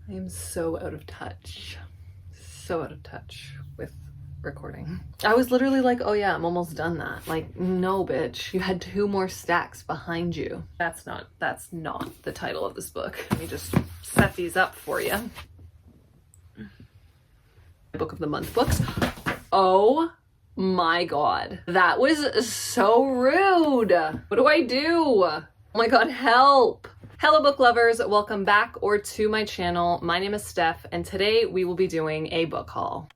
I am so out of touch. So out of touch with recording. I was literally like, oh yeah, I'm almost done that. Like, no bitch, you had 2 more stacks behind you. That's not the title of this book. Let me just set these up for you. Book of the month books. Oh my god. That was so rude. What do I do? Oh my god, help. Hello book lovers, welcome back or to my channel. My name is Steph and today we will be doing a book haul.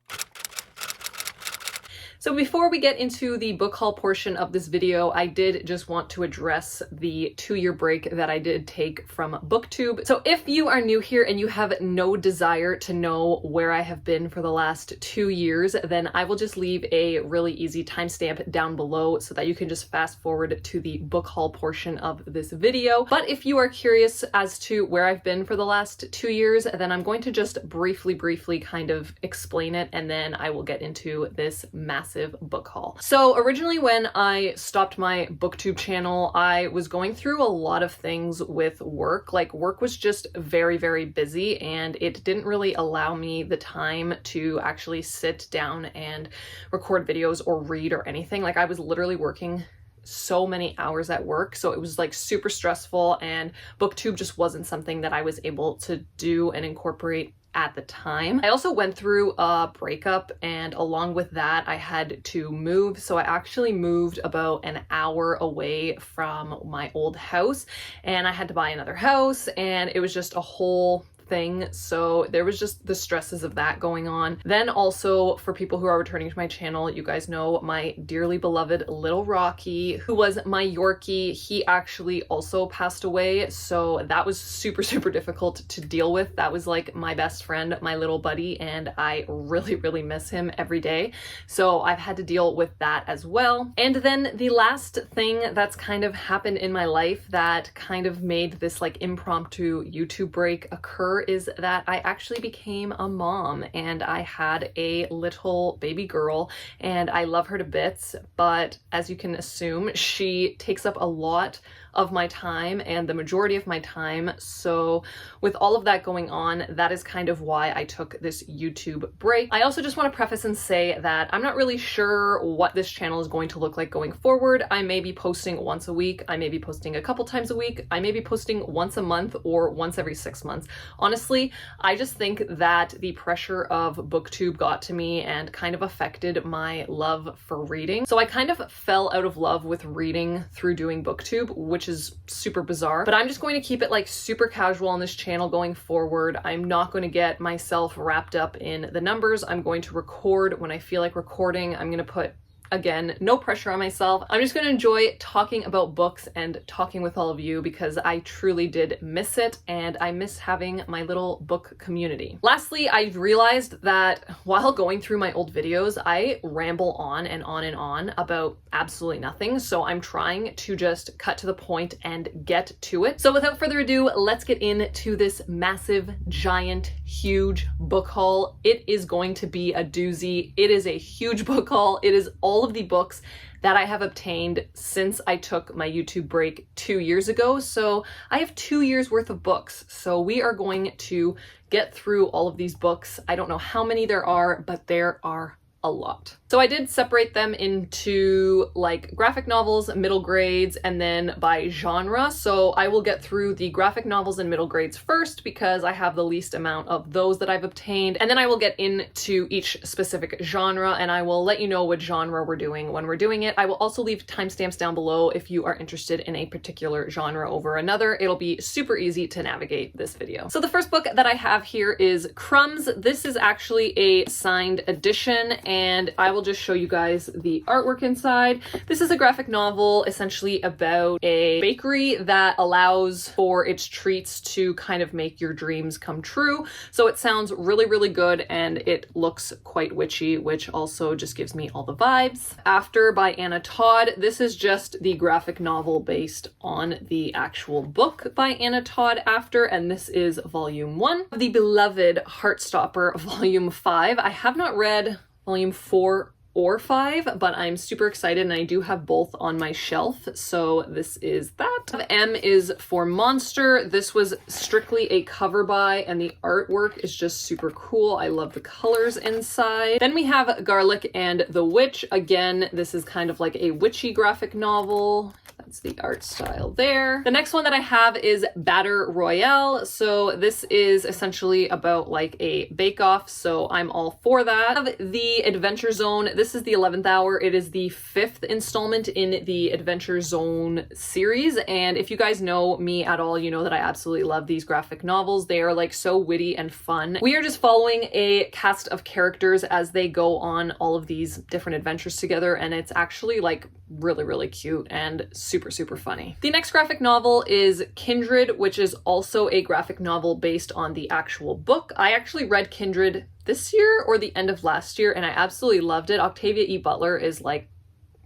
So before we get into the book haul portion of this video, I did just want to address the 2-year break that I did take from booktube. So if you are new here and you have no desire to know where I have been for the last 2 years, then I will just leave a really easy timestamp down below so that you can just fast forward to the book haul portion of this video. But if you are curious as to where I've been for the last 2 years, then I'm going to just briefly kind of explain it, and then I will get into this massive book haul. So originally when I stopped my booktube channel, I was going through a lot of things with work. Like, work was just very busy and it didn't really allow me the time to actually sit down and record videos or read or anything. Like, I was literally working so many hours at work, so it was like super stressful, and booktube just wasn't something that I was able to do and incorporate at the time. I also went through a breakup, and along with that I had to move. So I actually moved about an hour away from my old house and I had to buy another house, and it was just a whole thing. So there was just the stresses of that going on. Then also, for people who are returning to my channel, you guys know my dearly beloved little Rocky, who was my Yorkie. He actually also passed away. So that was super difficult to deal with. That was like my best friend, my little buddy, and I really miss him every day. So I've had to deal with that as well. And then the last thing that's kind of happened in my life that kind of made this like impromptu YouTube break occur is that I actually became a mom, and I had a little baby girl, and I love her to bits, but as you can assume, she takes up a lot of my time and the majority of my time. So with all of that going on, that is kind of why I took this YouTube break. I also just want to preface and say that I'm not really sure what this channel is going to look like going forward. I may be posting once a week, I may be posting a couple times a week, I may be posting once a month or once every 6 months. Honestly, I just think that the pressure of booktube got to me and kind of affected my love for reading. So I kind of fell out of love with reading through doing booktube, which is super bizarre, but I'm just going to keep it like super casual on this channel going forward. I'm not going to get myself wrapped up in the numbers. I'm going to record when I feel like recording. I'm going to put, again, no pressure on myself. I'm just going to enjoy talking about books and talking with all of you because I truly did miss it, and I miss having my little book community. Lastly, I realized that while going through my old videos, I ramble on and on about absolutely nothing. So I'm trying to just cut to the point and get to it. So without further ado, let's get into this massive, giant, huge book haul. It is going to be a doozy. It is a huge book haul. It is all of the books that I have obtained since I took my YouTube break 2 years ago. So I have 2 years worth of books. So we are going to get through all of these books. I don't know how many there are, but there are a lot. So I did separate them into like graphic novels, middle grades, and then by genre. So I will get through the graphic novels and middle grades first because I have the least amount of those that I've obtained. And then I will get into each specific genre, and I will let you know what genre we're doing when we're doing it. I will also leave timestamps down below if you are interested in a particular genre over another. It'll be super easy to navigate this video. So the first book that I have here is Crumbs. This is actually a signed edition, and I will just show you guys the artwork inside. This is a graphic novel essentially about a bakery that allows for its treats to kind of make your dreams come true. So it sounds really good, and it looks quite witchy, which also just gives me all the vibes. After by Anna Todd. This is just the graphic novel based on the actual book by Anna Todd After, and this is volume 1. The beloved Heartstopper volume 5. I have not read volume 4 or 5, but I'm super excited and I do have both on my shelf. So this is that. M is for Monster. This was strictly a cover buy and the artwork is just super cool. I love the colors inside. Then we have Garlic and the Witch. Again, this is kind of like a witchy graphic novel. That's the art style there. The next one that I have is Batter Royale. So this is essentially about like a bake-off, so I'm all for that. The Adventure Zone, this is the 11th hour. It is the 5th installment in the Adventure Zone series, and if you guys know me at all, you know that I absolutely love these graphic novels. They are like so witty and fun. We are just following a cast of characters as they go on all of these different adventures together, and it's actually like really cute and super funny. The next graphic novel is Kindred, which is also a graphic novel based on the actual book. I actually read Kindred this year or the end of last year and I absolutely loved it. Octavia E. Butler is like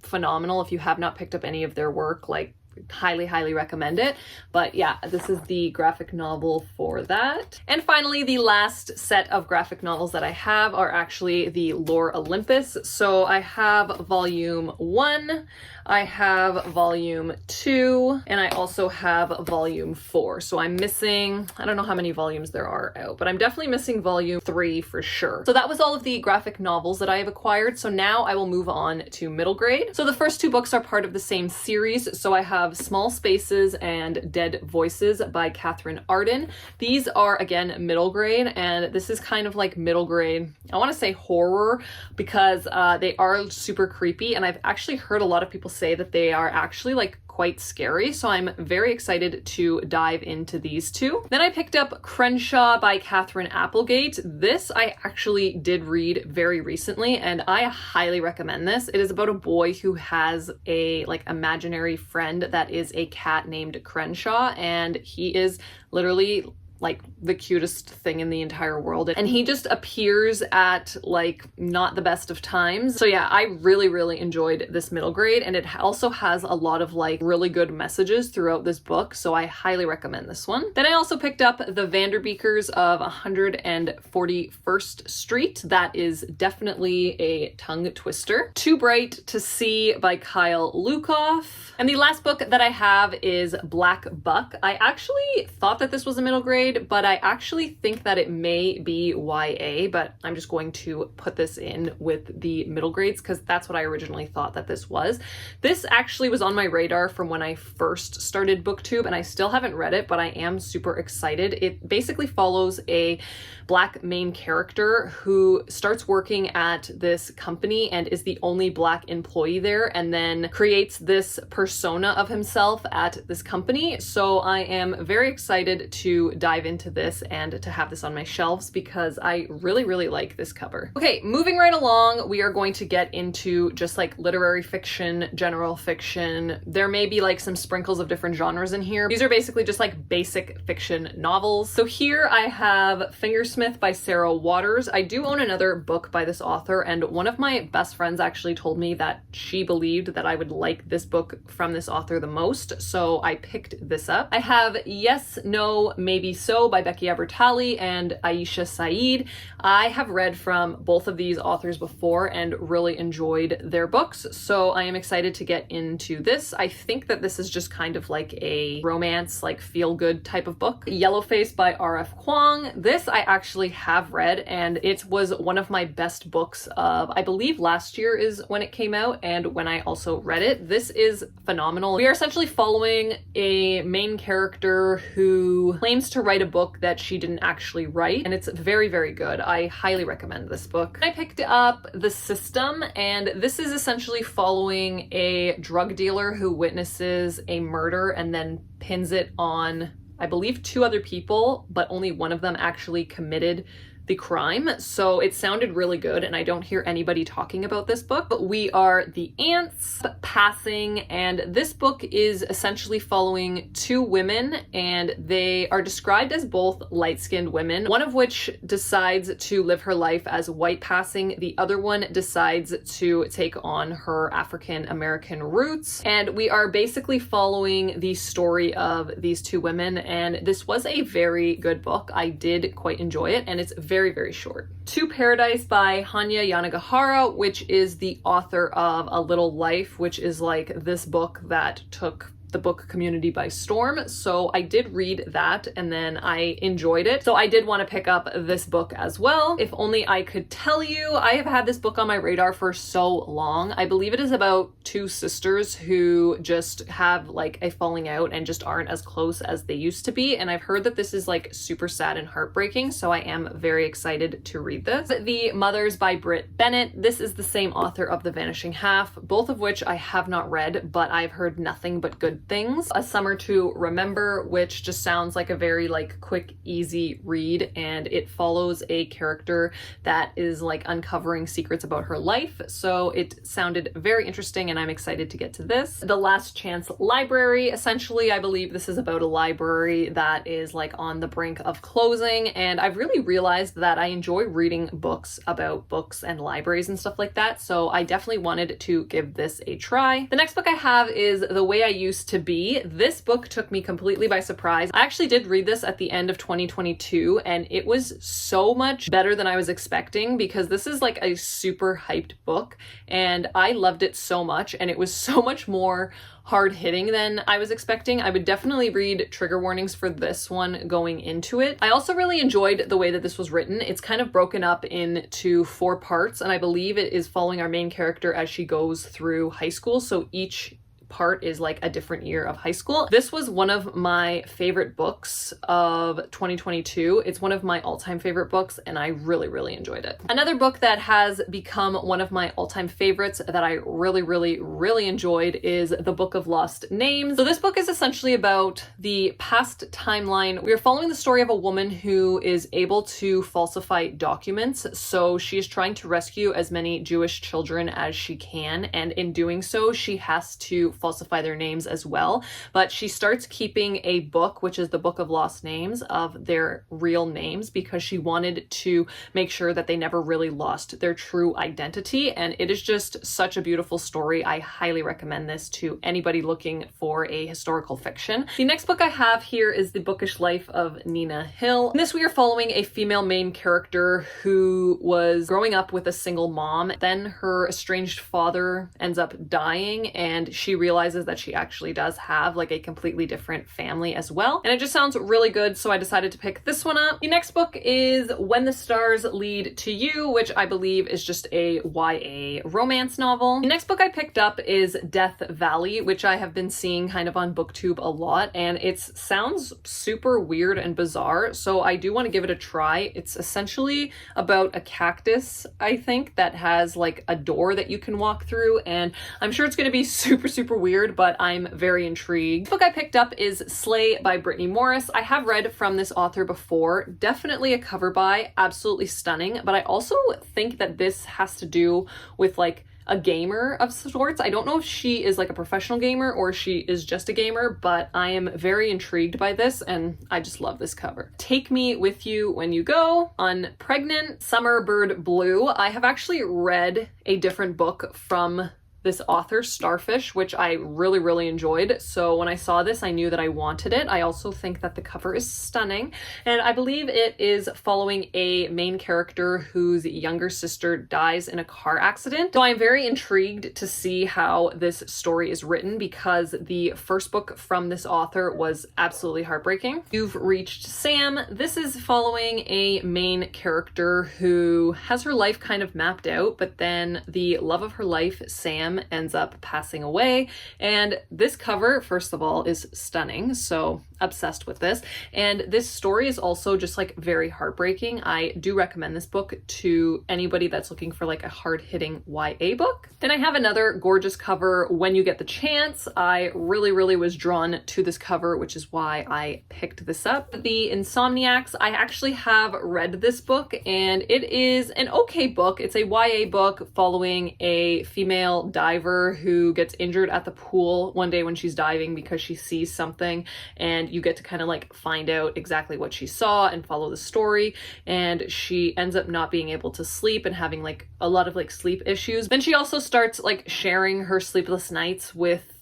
phenomenal. If you have not picked up any of their work, like highly recommend it. But yeah, this is the graphic novel for that. And finally, the last set of graphic novels that I have are actually the Lore Olympus. So I have volume 1, I have volume 2, and I also have volume 4. So I'm missing, I don't know how many volumes there are out, but I'm definitely missing volume 3 for sure. So that was all of the graphic novels that I have acquired. So now I will move on to middle grade. So the first 2 books are part of the same series. So I have Small Spaces and Dead Voices by Catherine Arden. These are again middle grade, and this is kind of like middle grade, I want to say horror, because they are super creepy, and I've actually heard a lot of people say that they are actually like quite scary, so I'm very excited to dive into these 2. Then I picked up Crenshaw by Catherine Applegate. This I actually did read very recently and I highly recommend this. It is about a boy who has a like imaginary friend that is a cat named Crenshaw, and he is literally like the cutest thing in the entire world, and he just appears at like not the best of times. So yeah, I really enjoyed this middle grade, and it also has a lot of like really good messages throughout this book, so I highly recommend this one. Then I also picked up The Vanderbeekers of 141st Street. That is definitely a tongue twister. Too Bright to See by Kyle Lukoff. And the last book that I have is Black Buck. I actually thought that this was a middle grade, but I actually think that it may be YA, but I'm just going to put this in with the middle grades because that's what I originally thought that this was. This actually was on my radar from when I first started BookTube, and I still haven't read it, but I am super excited. It basically follows a Black main character who starts working at this company and is the only Black employee there, and then creates this persona of himself at this company. So I am very excited to dive into this and to have this on my shelves because I really like this cover. Okay, moving right along, we are going to get into just like literary fiction, general fiction. There may be like some sprinkles of different genres in here. These are basically just like basic fiction novels. So here I have Fingersmith by Sarah Waters. I do own another book by this author, and one of my best friends actually told me that she believed that I would like this book from this author the most, so I picked this up. I have Yes, No, Maybe So by Becky Abertali and Aisha Saeed. I have read from both of these authors before and really enjoyed their books, so I am excited to get into this. I think that this is just kind of like a romance, like feel-good type of book. Yellowface by R.F. Kuang. This I actually have read, and it was one of my best books of, I believe last year is when it came out and when I also read it. This is phenomenal. We are essentially following a main character who claims to write a book that she didn't actually write, and it's very good. I highly recommend this book. I picked up The System, and this is essentially following a drug dealer who witnesses a murder and then pins it on, I believe, 2 other people, but only one of them actually committed the crime. So it sounded really good, and I don't hear anybody talking about this book. But we are the Ants Passing, and this book is essentially following 2 women, and they are described as both light-skinned women, one of which decides to live her life as white passing, the other one decides to take on her African American roots. And we are basically following the story of these 2 women, and this was a very good book. I did quite enjoy it, and it's very very, very short. To Paradise by Hanya Yanagihara, which is the author of A Little Life, which is like this book that took the book community by storm. So I did read that and then I enjoyed it. So I did want to pick up this book as well. If only I could tell you, I have had this book on my radar for so long. I believe it is about two sisters who just have like a falling out and just aren't as close as they used to be. And I've heard that this is like super sad and heartbreaking. So I am very excited to read this. The Mothers by Britt Bennett. This is the same author of The Vanishing Half, both of which I have not read, but I've heard nothing but good things. A Summer to Remember, which just sounds like a very like quick, easy read, and it follows a character that is like uncovering secrets about her life. So it sounded very interesting and I'm excited to get to this. The Last Chance Library. Essentially, I believe this is about a library that is like on the brink of closing, and I've really realized that I enjoy reading books about books and libraries and stuff like that. So I definitely wanted to give this a try. The next book I have is The Way I Used to Be. This book took me completely by surprise. I actually did read this at the end of 2022 and it was so much better than I was expecting, because this is like a super hyped book and I loved it so much, and it was so much more hard-hitting than I was expecting. I would definitely read trigger warnings for this one going into it. I also really enjoyed the way that this was written. It's kind of broken up into 4 parts, and I believe it is following our main character as she goes through high school. So each part is like a different year of high school. This was one of my favorite books of 2022. It's one of my all-time favorite books and I really, really enjoyed it. Another book that has become one of my all-time favorites that I really, really, really enjoyed is The Book of Lost Names. So this book is essentially about the past timeline. We are following the story of a woman who is able to falsify documents. So she is trying to rescue as many Jewish children as she can, and in doing so, she has to falsify their names as well. But she starts keeping a book, which is the Book of Lost Names, of their real names, because she wanted to make sure that they never really lost their true identity. And it is just such a beautiful story. I highly recommend this to anybody looking for a historical fiction. The next book I have here is The Bookish Life of Nina Hill. In this, we are following a female main character who was growing up with a single mom. Then her estranged father ends up dying and she realizes that she actually does have like a completely different family as well. And it just sounds really good, so I decided to pick this one up. The next book is When the Stars Lead to You, which I believe is just a YA romance novel. The next book I picked up is Death Valley, which I have been seeing kind of on booktube a lot, and it sounds super weird and bizarre, so I do want to give it a try. It's essentially about a cactus, I think, that has like a door that you can walk through, and I'm sure it's going to be super weird, but I'm very intrigued. The book I picked up is Slay by Brittany Morris. I have read from this author before. Definitely a cover buy, absolutely stunning, but I also think that this has to do with like a gamer of sorts. I don't know if she is like a professional gamer or she is just a gamer, but I am very intrigued by this and I just love this cover. Take Me With You When You Go, Unpregnant, Summer Bird Blue. I have actually read a different book from this author, Starfish, which I really enjoyed. So when I saw this, I knew that I wanted it. I also think that the cover is stunning. And I believe it is following a main character whose younger sister dies in a car accident. So I'm very intrigued to see how this story is written, because the first book from this author was absolutely heartbreaking. You've Reached Sam. This is following a main character who has her life kind of mapped out, but then the love of her life, Sam, ends up passing away. And this cover, first of all, is stunning. So obsessed with this. And this story is also just like very heartbreaking. I do recommend this book to anybody that's looking for like a hard-hitting YA book. Then I have another gorgeous cover, When You Get the Chance. I really was drawn to this cover, which is why I picked this up. The Insomniacs. I actually have read this book and it is an okay book. It's a YA book following a female diver who gets injured at the pool one day when she's diving because she sees something, and you get to kind of like find out exactly what she saw and follow the story. And she ends up not being able to sleep and having like a lot of like sleep issues. Then she also starts like sharing her sleepless nights with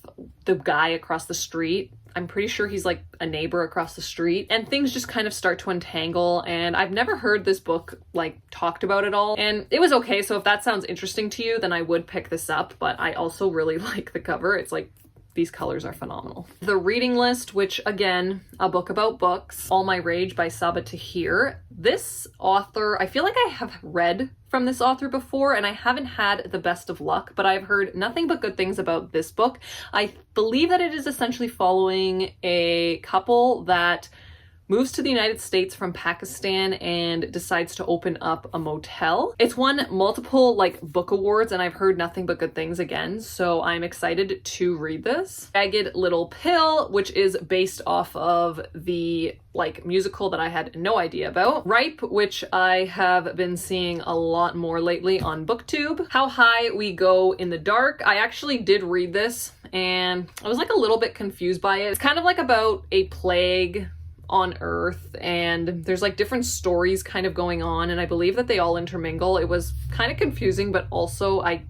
the guy across the street. I'm pretty sure he's like a neighbor across the street, and things just kind of start to untangle, and I've never heard this book like talked about at all, and it was okay. So if that sounds interesting to you, then I would pick this up, but I also really like the cover. It's like, these colors are phenomenal. The Reading List, which again, a book about books, All My Rage by Saba Tahir. This author, I feel like I have read from this author before and I haven't had the best of luck, but I've heard nothing but good things about this book. I believe that it is essentially following a couple that moves to the United States from Pakistan and decides to open up a motel. It's won multiple like book awards and I've heard nothing but good things again, so I'm excited to read this. Jagged Little Pill, which is based off of the like musical that I had no idea about. Ripe, which I have been seeing a lot more lately on booktube. How High We Go in the Dark. I actually did read this and I was like a little bit confused by it. It's kind of like about a plague on Earth, and there's like different stories kind of going on, and I believe that they all intermingle. It was kind of confusing, but also I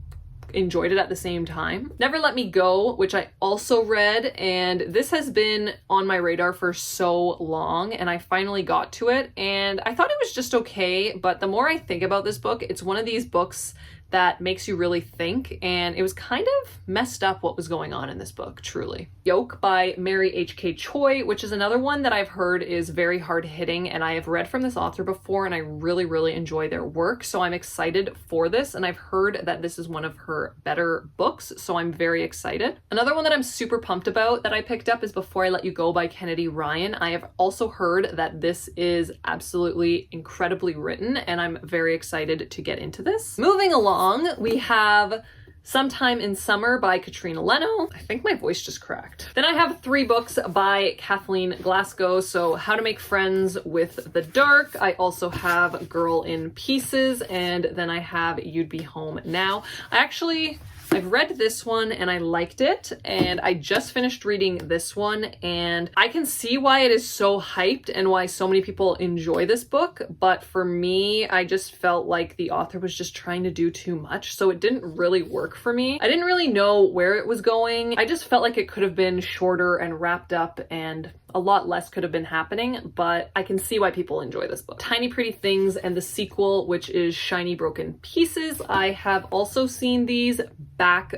enjoyed it at the same time. Never Let Me Go, which I also read, and this has been on my radar for so long, and I finally got to it, and I thought it was just okay, but the more I think about this book, it's one of these books that makes you really think, and it was kind of messed up what was going on in this book, truly. Yoke by Mary H.K. Choi, which is another one that I've heard is very hard-hitting, and I have read from this author before, and I really, really enjoy their work, so I'm excited for this, and I've heard that this is one of her better books, so I'm very excited. Another one that I'm super pumped about that I picked up is Before I Let You Go by Kennedy Ryan. I have also heard that this is absolutely incredibly written, and I'm very excited to get into this. Moving along, we have Sometime in Summer by Katrina Leno. I think my voice just cracked. Then I have 3 books by Kathleen Glasgow. So How to Make Friends with the Dark. I also have Girl in Pieces, and then I have You'd Be Home Now. I've read this one and I liked it, and I just finished reading this one, and I can see why it is so hyped and why so many people enjoy this book, but for me, I just felt like the author was just trying to do too much, so it didn't really work for me. I didn't really know where it was going. I just felt like it could have been shorter and wrapped up, and a lot less could have been happening, but I can see why people enjoy this book. Tiny Pretty Things and the sequel, which is Shiny Broken Pieces. I have also seen these back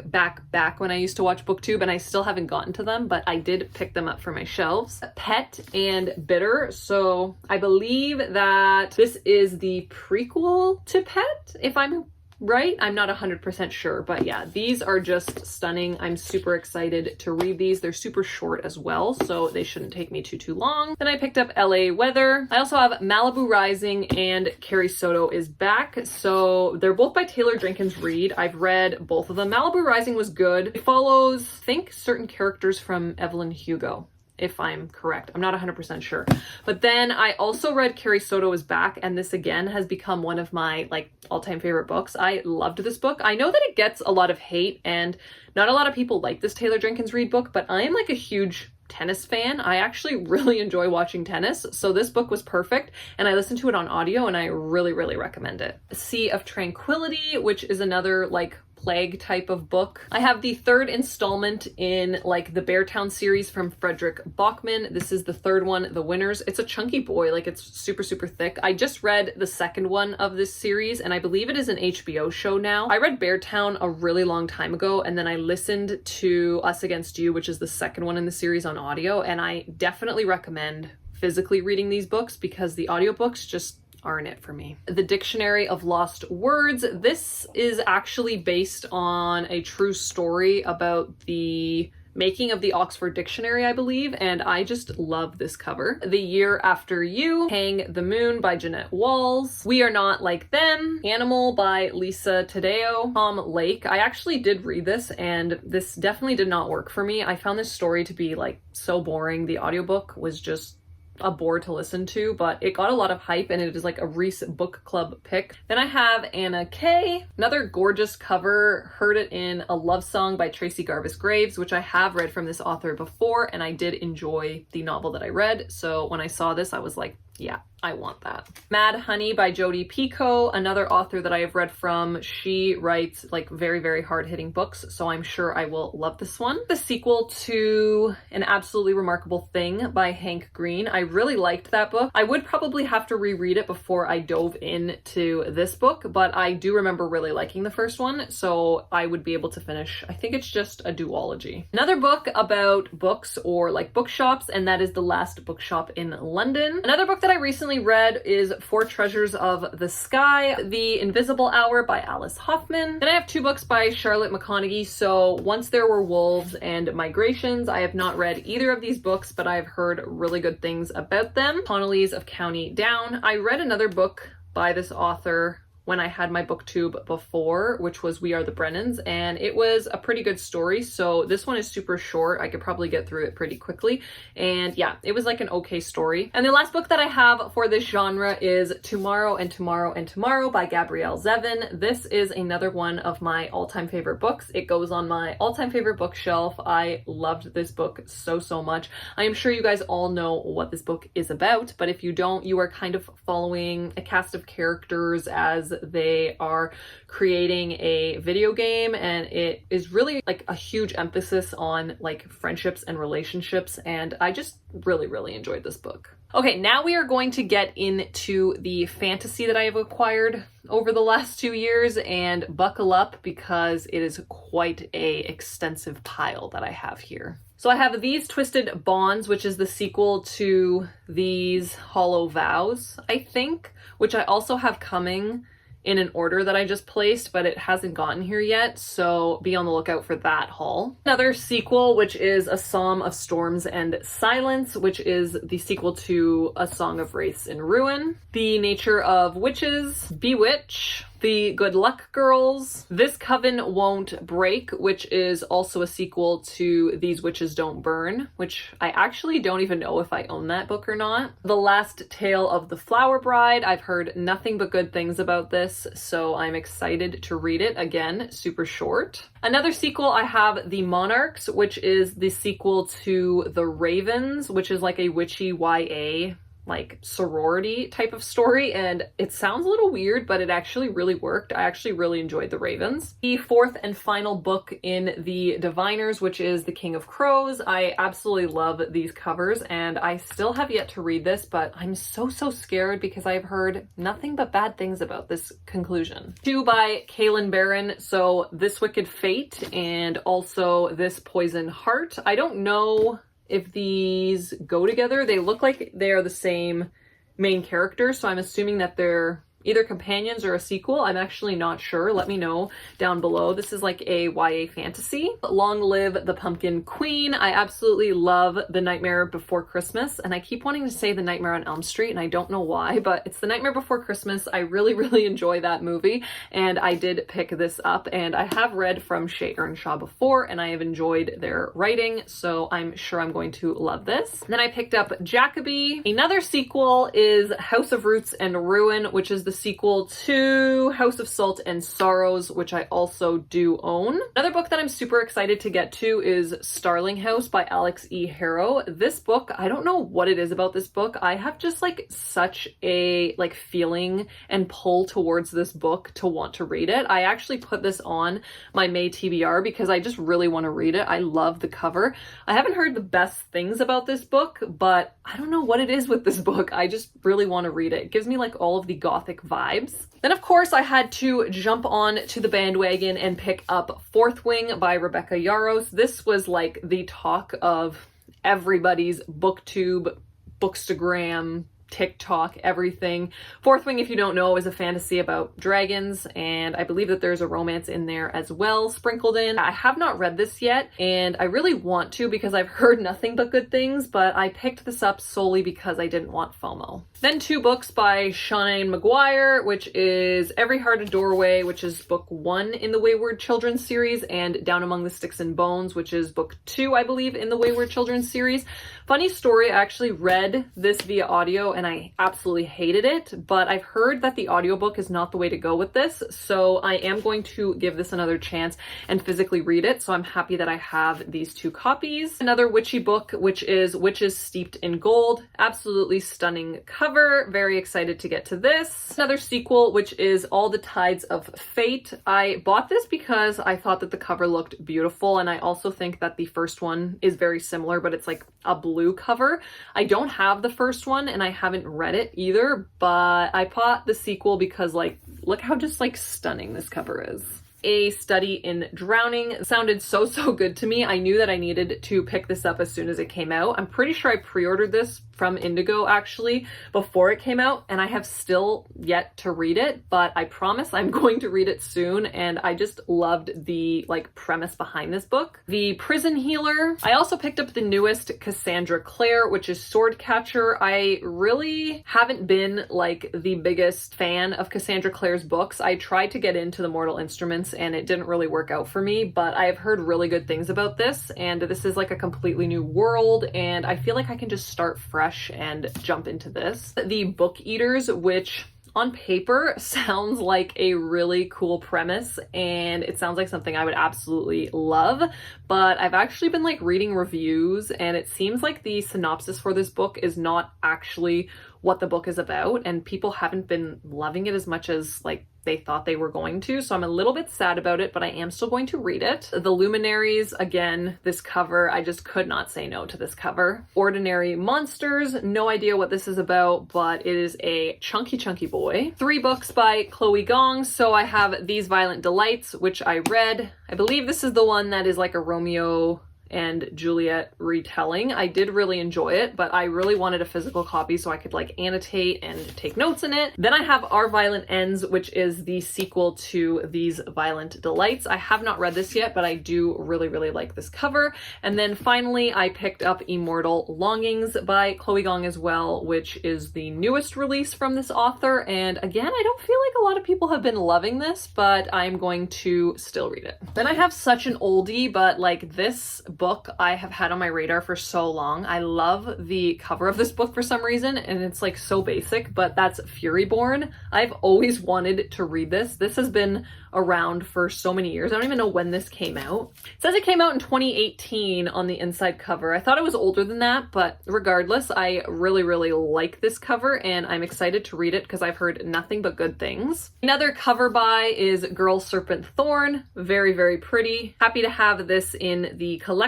when I used to watch booktube, and I still haven't gotten to them, but I did pick them up for my shelves. Pet and Bitter. So I believe that this is the prequel to Pet, if I'm right? I'm not 100% sure, but yeah, these are just stunning. I'm super excited to read these. They're super short as well, so they shouldn't take me too long. Then I picked up LA Weather. I also have Malibu Rising and Carrie Soto is Back. So they're both by Taylor Jenkins Reid. I've read both of them. Malibu Rising was good. It follows, I think, certain characters from Evelyn Hugo, if I'm correct. I'm not 100% sure. But then I also read Carrie Soto is Back, and this again has become one of my like all-time favorite books. I loved this book. I know that it gets a lot of hate and not a lot of people like this Taylor Jenkins Reid book, but I am like a huge tennis fan. I actually really enjoy watching tennis, so this book was perfect, and I listened to it on audio and I really, really recommend it. Sea of Tranquility, which is another like plague type of book. I have the 3rd installment in like the Beartown series from Frederick Bachman. This is the 3rd one, The Winners. It's a chunky boy, like it's super, super thick. I just read the 2nd one of this series, and I believe it is an HBO show now. I read Beartown a really long time ago, and then I listened to Us Against You, which is the 2nd one in the series, on audio, and I definitely recommend physically reading these books because the audiobooks just aren't it for me. The Dictionary of Lost Words. This is actually based on a true story about the making of the Oxford Dictionary, I believe, and I just love this cover. The Year After You, Hang the Moon by Jeanette Walls, We Are Not Like Them, Animal by Lisa Tadeo, Tom Lake. I actually did read this, and this definitely did not work for me. I found this story to be like so boring. The audiobook was just a bore to listen to, but it got a lot of hype, and it is like a recent book club pick. Then I have Anna Kay, another gorgeous cover, Heard It in a Love Song by Tracy Garvis Graves, which I have read from this author before, and I did enjoy the novel that I read. So when I saw this, I was like, yeah, I want that. Mad Honey by Jodi Picoult, another author that I have read from. She writes like very, very hard-hitting books, so I'm sure I will love this one. The sequel to An Absolutely Remarkable Thing by Hank Green. I really liked that book. I would probably have to reread it before I dove into this book, but I do remember really liking the first one, so I would be able to finish. I think it's just a duology. Another book about books or like bookshops, and that is The Last Bookshop in London. Another book that I recently read is Four Treasures of the Sky, The Invisible Hour by Alice Hoffman. Then I have two books by Charlotte McConaughey. So Once There Were Wolves and Migrations. I have not read either of these books, but I've heard really good things about them. Connolly's of County Down. I read another book by this author when I had my booktube before, which was We Are the Brennans, and it was a pretty good story. So this one is super short. I could probably get through it pretty quickly. And yeah, it was like an okay story. And the last book that I have for this genre is Tomorrow and Tomorrow and Tomorrow by Gabrielle Zevin. This is another one of my all-time favorite books. It goes on my all-time favorite bookshelf. I loved this book so, so much. I am sure you guys all know what this book is about, but if you don't, you are kind of following a cast of characters as they are creating a video game, and it is really like a huge emphasis on like friendships and relationships, and I just really, really enjoyed this book. Okay, now we are going to get into the fantasy that I have acquired over the last 2 years, and buckle up because it is quite a extensive pile that I have here. So I have These Twisted Bonds, which is the sequel to These Hollow Vows, I think, which I also have coming in an order that I just placed, but it hasn't gotten here yet, so be on the lookout for that haul. Another sequel, which is A Psalm of Storms and Silence, which is the sequel to A Song of Wraiths and Ruin. The Nature of Witches, Bewitch, The Good Luck Girls, This Coven Won't Break, which is also a sequel to These Witches Don't Burn, which I actually don't even know if I own that book or not. The Last Tale of the Flower Bride. I've heard nothing but good things about this, so I'm excited to read it. Again, super short. Another sequel, I have The Monarchs, which is the sequel to The Ravens, which is like a witchy YA like sorority type of story, and it sounds a little weird, but it actually really worked. I actually really enjoyed The Ravens. The fourth and final book in the Diviners, which is The King of Crows. I absolutely love these covers, and I still have yet to read this, but I'm so scared because I've heard nothing but bad things about this conclusion. Two by Kaylin Barron, so This Wicked Fate and also This Poison Heart. I don't know if these go together. They look like they are the same main character, so I'm assuming that they're either companions or a sequel. I'm actually not sure. Let me know down below. This is like a YA fantasy. Long Live the Pumpkin Queen. I absolutely love The Nightmare Before Christmas, and I keep wanting to say The Nightmare on Elm Street, and I don't know why, but it's The Nightmare Before Christmas. I really enjoy that movie, and I did pick this up, and I have read from Shea Earnshaw before, and I have enjoyed their writing, so I'm sure I'm going to love this. Then I picked up Jacoby. Another sequel is House of Roots and Ruin, which is the sequel to House of Salt and Sorrows, which I also do own. Another book that I'm super excited to get to is Starling House by Alex E. Harrow. This book, I don't know what it is about this book. I have just like such a like feeling and pull towards this book to want to read it. I actually put this on my May TBR because I just really want to read it. I love the cover. I haven't heard the best things about this book, but I don't know what it is with this book. I just really want to read it. It gives me like all of the gothic vibes. Then of course I had to jump on to the bandwagon and pick up Fourth Wing by Rebecca Yarros. This was like the talk of everybody's booktube, bookstagram, TikTok, everything. Fourth Wing, if you don't know, is a fantasy about dragons, and I believe that there's a romance in there as well, sprinkled in. I have not read this yet, and I really want to because I've heard nothing but good things, but I picked this up solely because I didn't want FOMO. Then two books by Seanane Maguire, which is Every Heart a Doorway, which is book 1 in the Wayward Children series, and Down Among the Sticks and Bones, which is book 2, I believe, in the Wayward Children series. Funny story, I actually read this via audio and I absolutely hated it, but I've heard that the audiobook is not the way to go with this, so I am going to give this another chance and physically read it, so I'm happy that I have these 2 copies. Another witchy book, which is Witches Steeped in Gold. Absolutely stunning cover. Very excited to get to this. Another sequel, which is All the Tides of Fate. I bought this because I thought that the cover looked beautiful, and I also think that the first one is very similar, but it's like a blue cover. I don't have the first one and I haven't read it either, but I bought the sequel because like, look how just like stunning this cover is. A Study in Drowning sounded so good to me. I knew that I needed to pick this up as soon as it came out. I'm pretty sure I pre-ordered this from Indigo actually before it came out, and I have still yet to read it, but I promise I'm going to read it soon, and I just loved the like premise behind this book. The Prison Healer. I also picked up the newest Cassandra Clare, which is Swordcatcher. I really haven't been like the biggest fan of Cassandra Clare's books. I tried to get into the Mortal Instruments and it didn't really work out for me, but I have heard really good things about this, and this is like a completely new world, and I feel like I can just start fresh and jump into this. The Book Eaters, which on paper sounds like a really cool premise, and it sounds like something I would absolutely love, but I've actually been like reading reviews, and it seems like the synopsis for this book is not actually what the book is about, and people haven't been loving it as much as like they thought they were going to, so I'm a little bit sad about it, but I am still going to read it. The Luminaries, again, this cover, I just could not say no to this cover. Ordinary Monsters, no idea what this is about, but it is a chunky boy. 3 books by Chloe Gong. So I have These Violent Delights, which I read. I believe this is the one that is like a Romeo and Juliet retelling. I did really enjoy it, but I really wanted a physical copy so I could like annotate and take notes in it. Then I have Our Violent Ends, which is the sequel to These Violent Delights. I have not read this yet, but I do really like this cover. And then finally, I picked up Immortal Longings by Chloe Gong as well, which is the newest release from this author. And again, I don't feel like a lot of people have been loving this, but I'm going to still read it. Then I have such an oldie, but like this book I have had on my radar for so long. I love the cover of this book for some reason, and it's like so basic, but that's Furyborn. I've always wanted to read this. This has been around for so many years. I don't even know when this came out. It says it came out in 2018 on the inside cover. I thought it was older than that, but regardless, I really like this cover, and I'm excited to read it because I've heard nothing but good things. Another cover by is Girl Serpent Thorn. Very pretty. Happy to have this in the collection.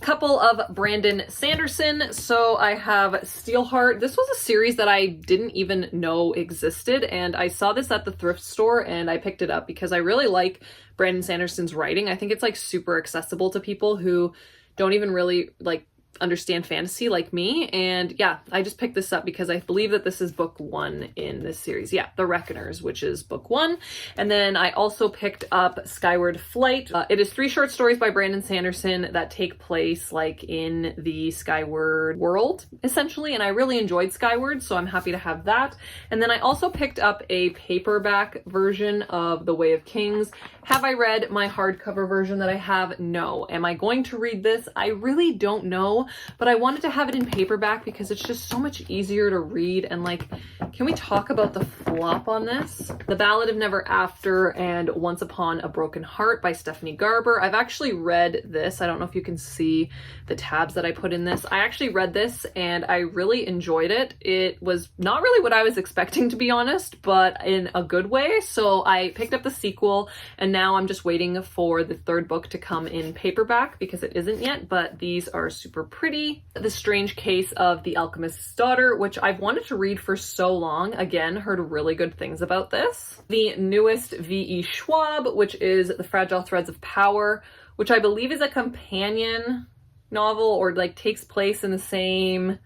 Couple of Brandon Sanderson. So I have Steelheart. This was a series that I didn't even know existed, and I saw this at the thrift store and I picked it up because I really like Brandon Sanderson's writing. I think it's like super accessible to people who don't even really like understand fantasy like me, and yeah, I just picked this up because I believe that this is book 1 in this series. Yeah, The Reckoners, which is book 1. And then I also picked up Skyward Flight. It is 3 short stories by Brandon Sanderson that take place like in the Skyward world essentially, and I really enjoyed Skyward, so I'm happy to have that. And then I also picked up a paperback version of The Way of Kings. Have I read my hardcover version that I have? No. Am I going to read this? I really don't know, but I wanted to have it in paperback because it's just so much easier to read. And like, can we talk about the flop on this? The Ballad of Never After and Once Upon a Broken Heart by Stephanie Garber. I've actually read this. I don't know if you can see the tabs that I put in this. I actually read this and I really enjoyed it. It was not really what I was expecting, to be honest, but in a good way. So I picked up the sequel, and now I'm just waiting for the 3rd book to come in paperback because it isn't yet, but these are super pretty. The Strange Case of the Alchemist's Daughter, which I've wanted to read for so long. Again, heard really good things about this. The newest V.E. Schwab, which is The Fragile Threads of Power, which I believe is a companion novel or like takes place in the same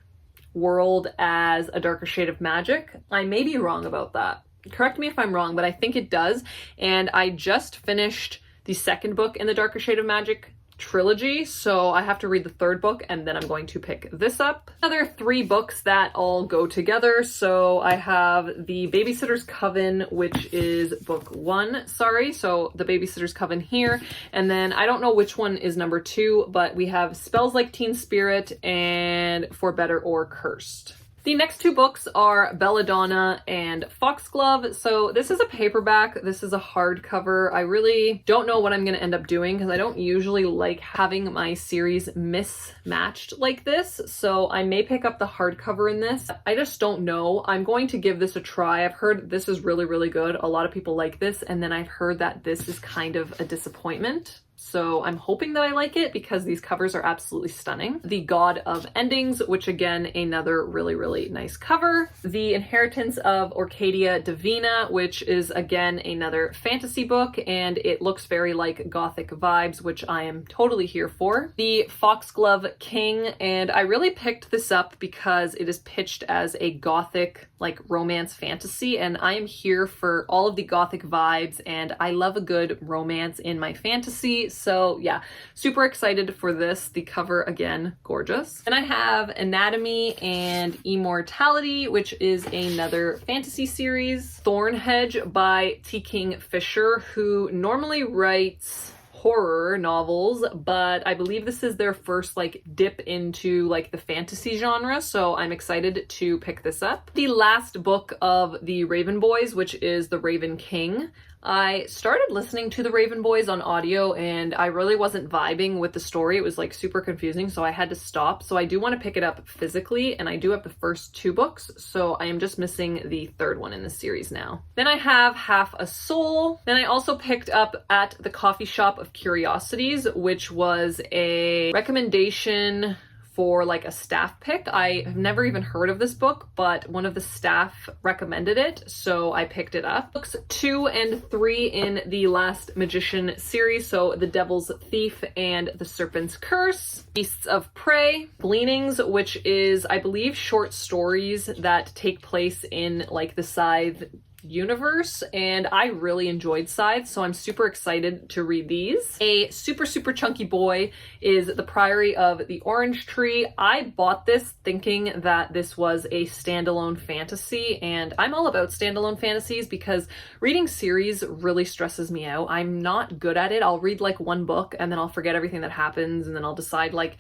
world as A Darker Shade of Magic. I may be wrong about that. Correct me if I'm wrong, but I think it does. And I just finished the 2nd book in the Darker Shade of Magic trilogy, so I have to read the 3rd book and then I'm going to pick this up. Another 3 books that all go together. So I have The Babysitter's Coven, which is book 1, so The Babysitter's Coven here, and then I don't know which one is number 2, but we have Spells Like Teen Spirit and For Better or Cursed. The next two books are Belladonna and Foxglove. So this is a paperback, this is a hardcover. I really don't know what I'm going to end up doing because I don't usually like having my series mismatched like this. So I may pick up the hardcover in this. I just don't know. I'm going to give this a try. I've heard this is really, really good. A lot of people like this. And then I've heard that this is kind of a disappointment. So I'm hoping that I like it because these covers are absolutely stunning. The God of Endings, which again, another really, really nice cover. The Inheritance of Orcadia Divina, which is again, another fantasy book, and it looks very like gothic vibes, which I am totally here for. The Foxglove King, and I really picked this up because it is pitched as a gothic like romance fantasy, and I am here for all of the gothic vibes, and I love a good romance in my fantasy. So yeah, super excited for this. The cover, again, gorgeous. And I have Anatomy and Immortality, which is another fantasy series. Thornhedge by T. King Fisher, who normally writes horror novels, but I believe this is their first like dip into like the fantasy genre, so I'm excited to pick this up. The last book of the Raven Boys, which is The Raven King. I started listening to The Raven Boys on audio and I really wasn't vibing with the story. It was like super confusing, so I had to stop. So I do want to pick it up physically, and I do have the first two books, so I am just missing the third one in the series now. Then I have Half a Soul. Then I also picked up At the Coffee Shop of Curiosities, which was a recommendation for like a staff pick. I have never even heard of this book, but one of the staff recommended it, so I picked it up. Books 2 and 3 in the Last Magician series, so The Devil's Thief and The Serpent's Curse. Beasts of Prey. Gleanings, which is, I believe, short stories that take place in like the Scythe universe, and I really enjoyed Scythe, so I'm super excited to read these. A super, super chunky boy is The Priory of the Orange Tree. I bought this thinking that this was a standalone fantasy, and I'm all about standalone fantasies because reading series really stresses me out. I'm not good at it. I'll read like one book and then I'll forget everything that happens, and then I'll decide like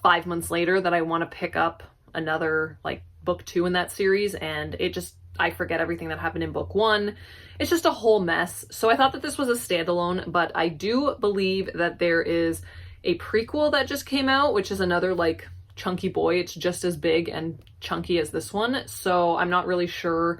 5 months later that I want to pick up another like book 2 in that series, and I forget everything that happened in book 1. It's just a whole mess. So I thought that this was a standalone, but I do believe that there is a prequel that just came out, which is another like chunky boy. It's just as big and chunky as this one. So I'm not really sure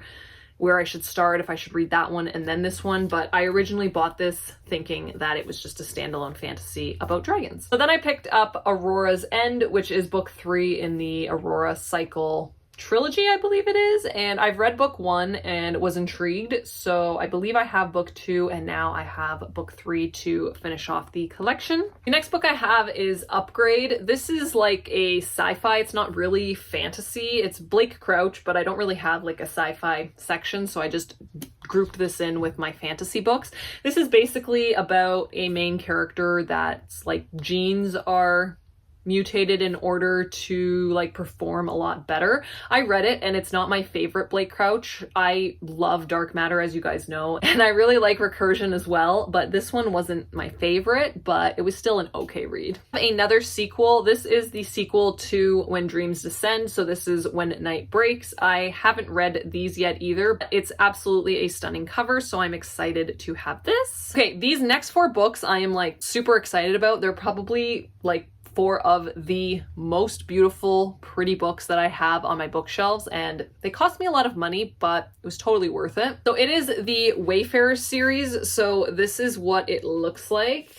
where I should start, if I should read that one and then this one, but I originally bought this thinking that it was just a standalone fantasy about dragons. So then I picked up Aurora's End, which is book 3 in the Aurora cycle trilogy, I believe it is, and I've read book 1 and was intrigued, so I believe I have book 2 and now I have book 3 to finish off the collection. The next book I have is Upgrade. This is like a sci-fi. It's not really fantasy. It's Blake Crouch, but I don't really have like a sci-fi section, so I just grouped this in with my fantasy books. This is basically about a main character that's like genes are mutated in order to like perform a lot better. I read it and it's not my favorite Blake Crouch. I love dark matter, as you guys know, and I really like recursion as well, but this one wasn't my favorite, but it was still an okay read. Another sequel. This is the sequel to When Dreams Descend, so this is When Night Breaks. I haven't read these yet either, but it's absolutely a stunning cover, so I'm excited to have this. Okay, these next 4 books I am like super excited about. They're probably like 4 of the most beautiful, pretty books that I have on my bookshelves, and they cost me a lot of money, but it was totally worth it. So it is the Wayfarer series, so this is what it looks like.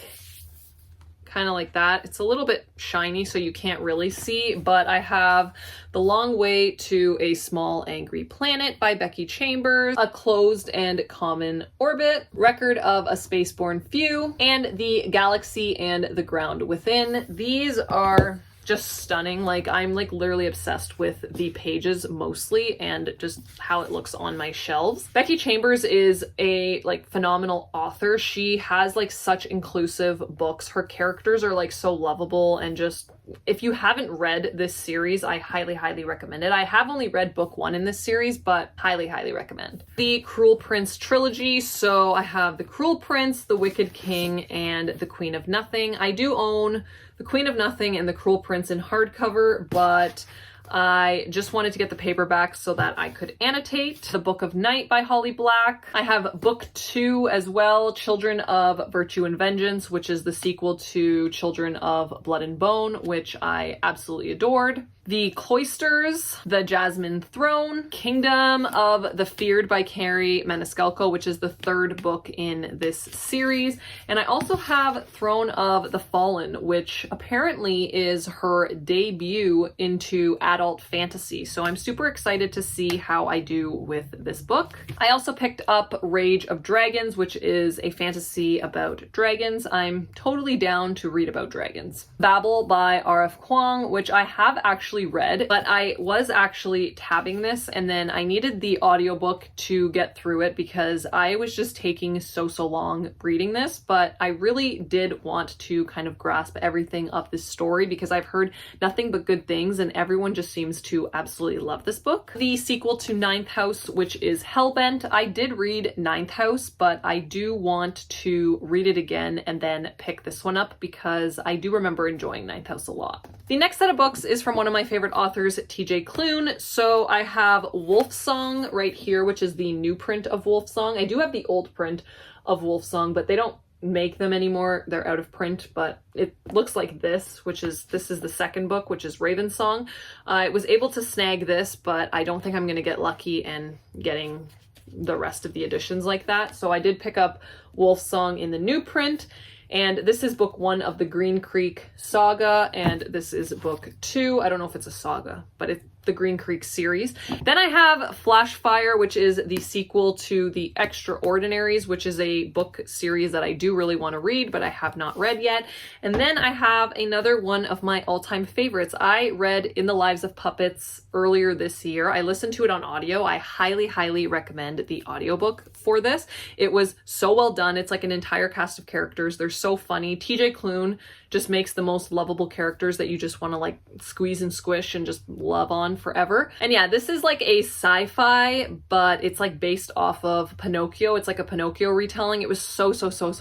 Kind of like that. It's a little bit shiny, so you can't really see, but I have The Long Way to a Small Angry Planet by Becky Chambers, A Closed and Common Orbit, Record of a Spaceborne Few, and The Galaxy and the Ground Within. These are just stunning. Like, I'm like literally obsessed with the pages mostly and just how it looks on my shelves. Becky Chambers is a like phenomenal author. She has like such inclusive books. Her characters are like so lovable, and just if you haven't read this series, I highly, highly recommend it. I have only read book 1 in this series, but highly, highly recommend. The Cruel Prince trilogy. So I have The Cruel Prince, The Wicked King, and The Queen of Nothing. I do own The Queen of Nothing and The Cruel Prince in hardcover, but I just wanted to get the paperback so that I could annotate. The Book of Night by Holly Black. I have book 2 as well, Children of Virtue and Vengeance, which is the sequel to Children of Blood and Bone, which I absolutely adored. The Cloisters, The Jasmine Throne, Kingdom of the Feared by Carrie Maniscalco, which is the 3rd book in this series. And I also have Throne of the Fallen, which apparently is her debut into adult fantasy. So I'm super excited to see how I do with this book. I also picked up Rage of Dragons, which is a fantasy about dragons. I'm totally down to read about dragons. Babel by R.F. Kuang, which I have actually read, but I was actually tabbing this and then I needed the audiobook to get through it because I was just taking so long reading this, but I really did want to kind of grasp everything of this story because I've heard nothing but good things and everyone just seems to absolutely love this book. The sequel to Ninth House, which is Hellbent. I did read Ninth House, but I do want to read it again and then pick this one up because I do remember enjoying Ninth House a lot. The next set of books is from one of my favorite authors, TJ Klune. So I have Wolfsong right here, which is the new print of Wolfsong. I do have the old print of Wolfsong, but they don't make them anymore. They're out of print, but it looks like this is the 2nd book, which is Ravensong. I was able to snag this, but I don't think I'm going to get lucky and getting the rest of the editions like that. So I did pick up Wolfsong in the new print. And this is book 1 of the Green Creek saga, and this is book 2. I don't know if it's a saga, but it's the Green Creek series. Then I have Flashfire, which is the sequel to The Extraordinaries, which is a book series that I do really want to read, but I have not read yet. And then I have another one of my all-time favorites. I read In the Lives of Puppets earlier this year. I listened to it on audio. I highly recommend the audiobook for this. It was so well done. It's like an entire cast of characters. They're so funny. TJ Klune just makes the most lovable characters that you just want to like squeeze and squish and just love on forever. And yeah, this is like a sci-fi, but it's like based off of Pinocchio. It's like a Pinocchio retelling. It was so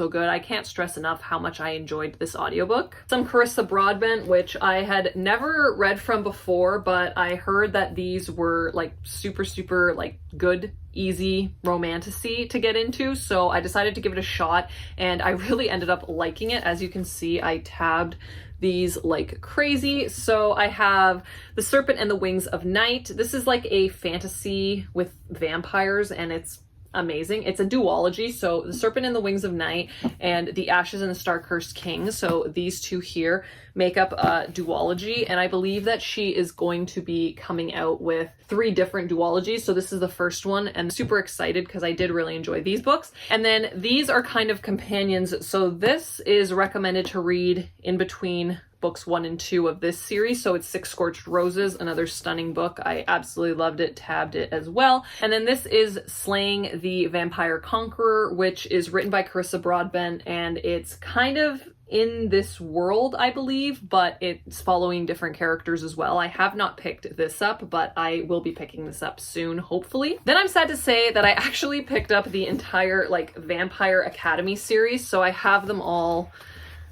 good. I can't stress enough how much I enjoyed this audiobook. Some Carissa Broadbent, which I had never read from before, but I heard that these were like super like good, easy romantasy to get into, so I decided to give it a shot and I really ended up liking it. As you can see, I tabbed these like crazy. So I have The Serpent and the Wings of Night. This is like a fantasy with vampires and it's amazing. It's a duology, so The Serpent and the Wings of Night and The Ashes and the Star-Cursed King. So these two here make up a duology, and I believe that she is going to be coming out with 3 different duologies. So this is the first one, and I'm super excited because I did really enjoy these books. And then these are kind of companions. So this is recommended to read in between books 1 and 2 of this series. So it's Six Scorched Roses, another stunning book. I absolutely loved it, tabbed it as well. And then this is Slaying the Vampire Conqueror, which is written by Carissa Broadbent, and it's kind of in this world, I believe, but it's following different characters as well. I have not picked this up, but I will be picking this up soon, hopefully. Then I'm sad to say that I actually picked up the entire like Vampire Academy series, so I have them all.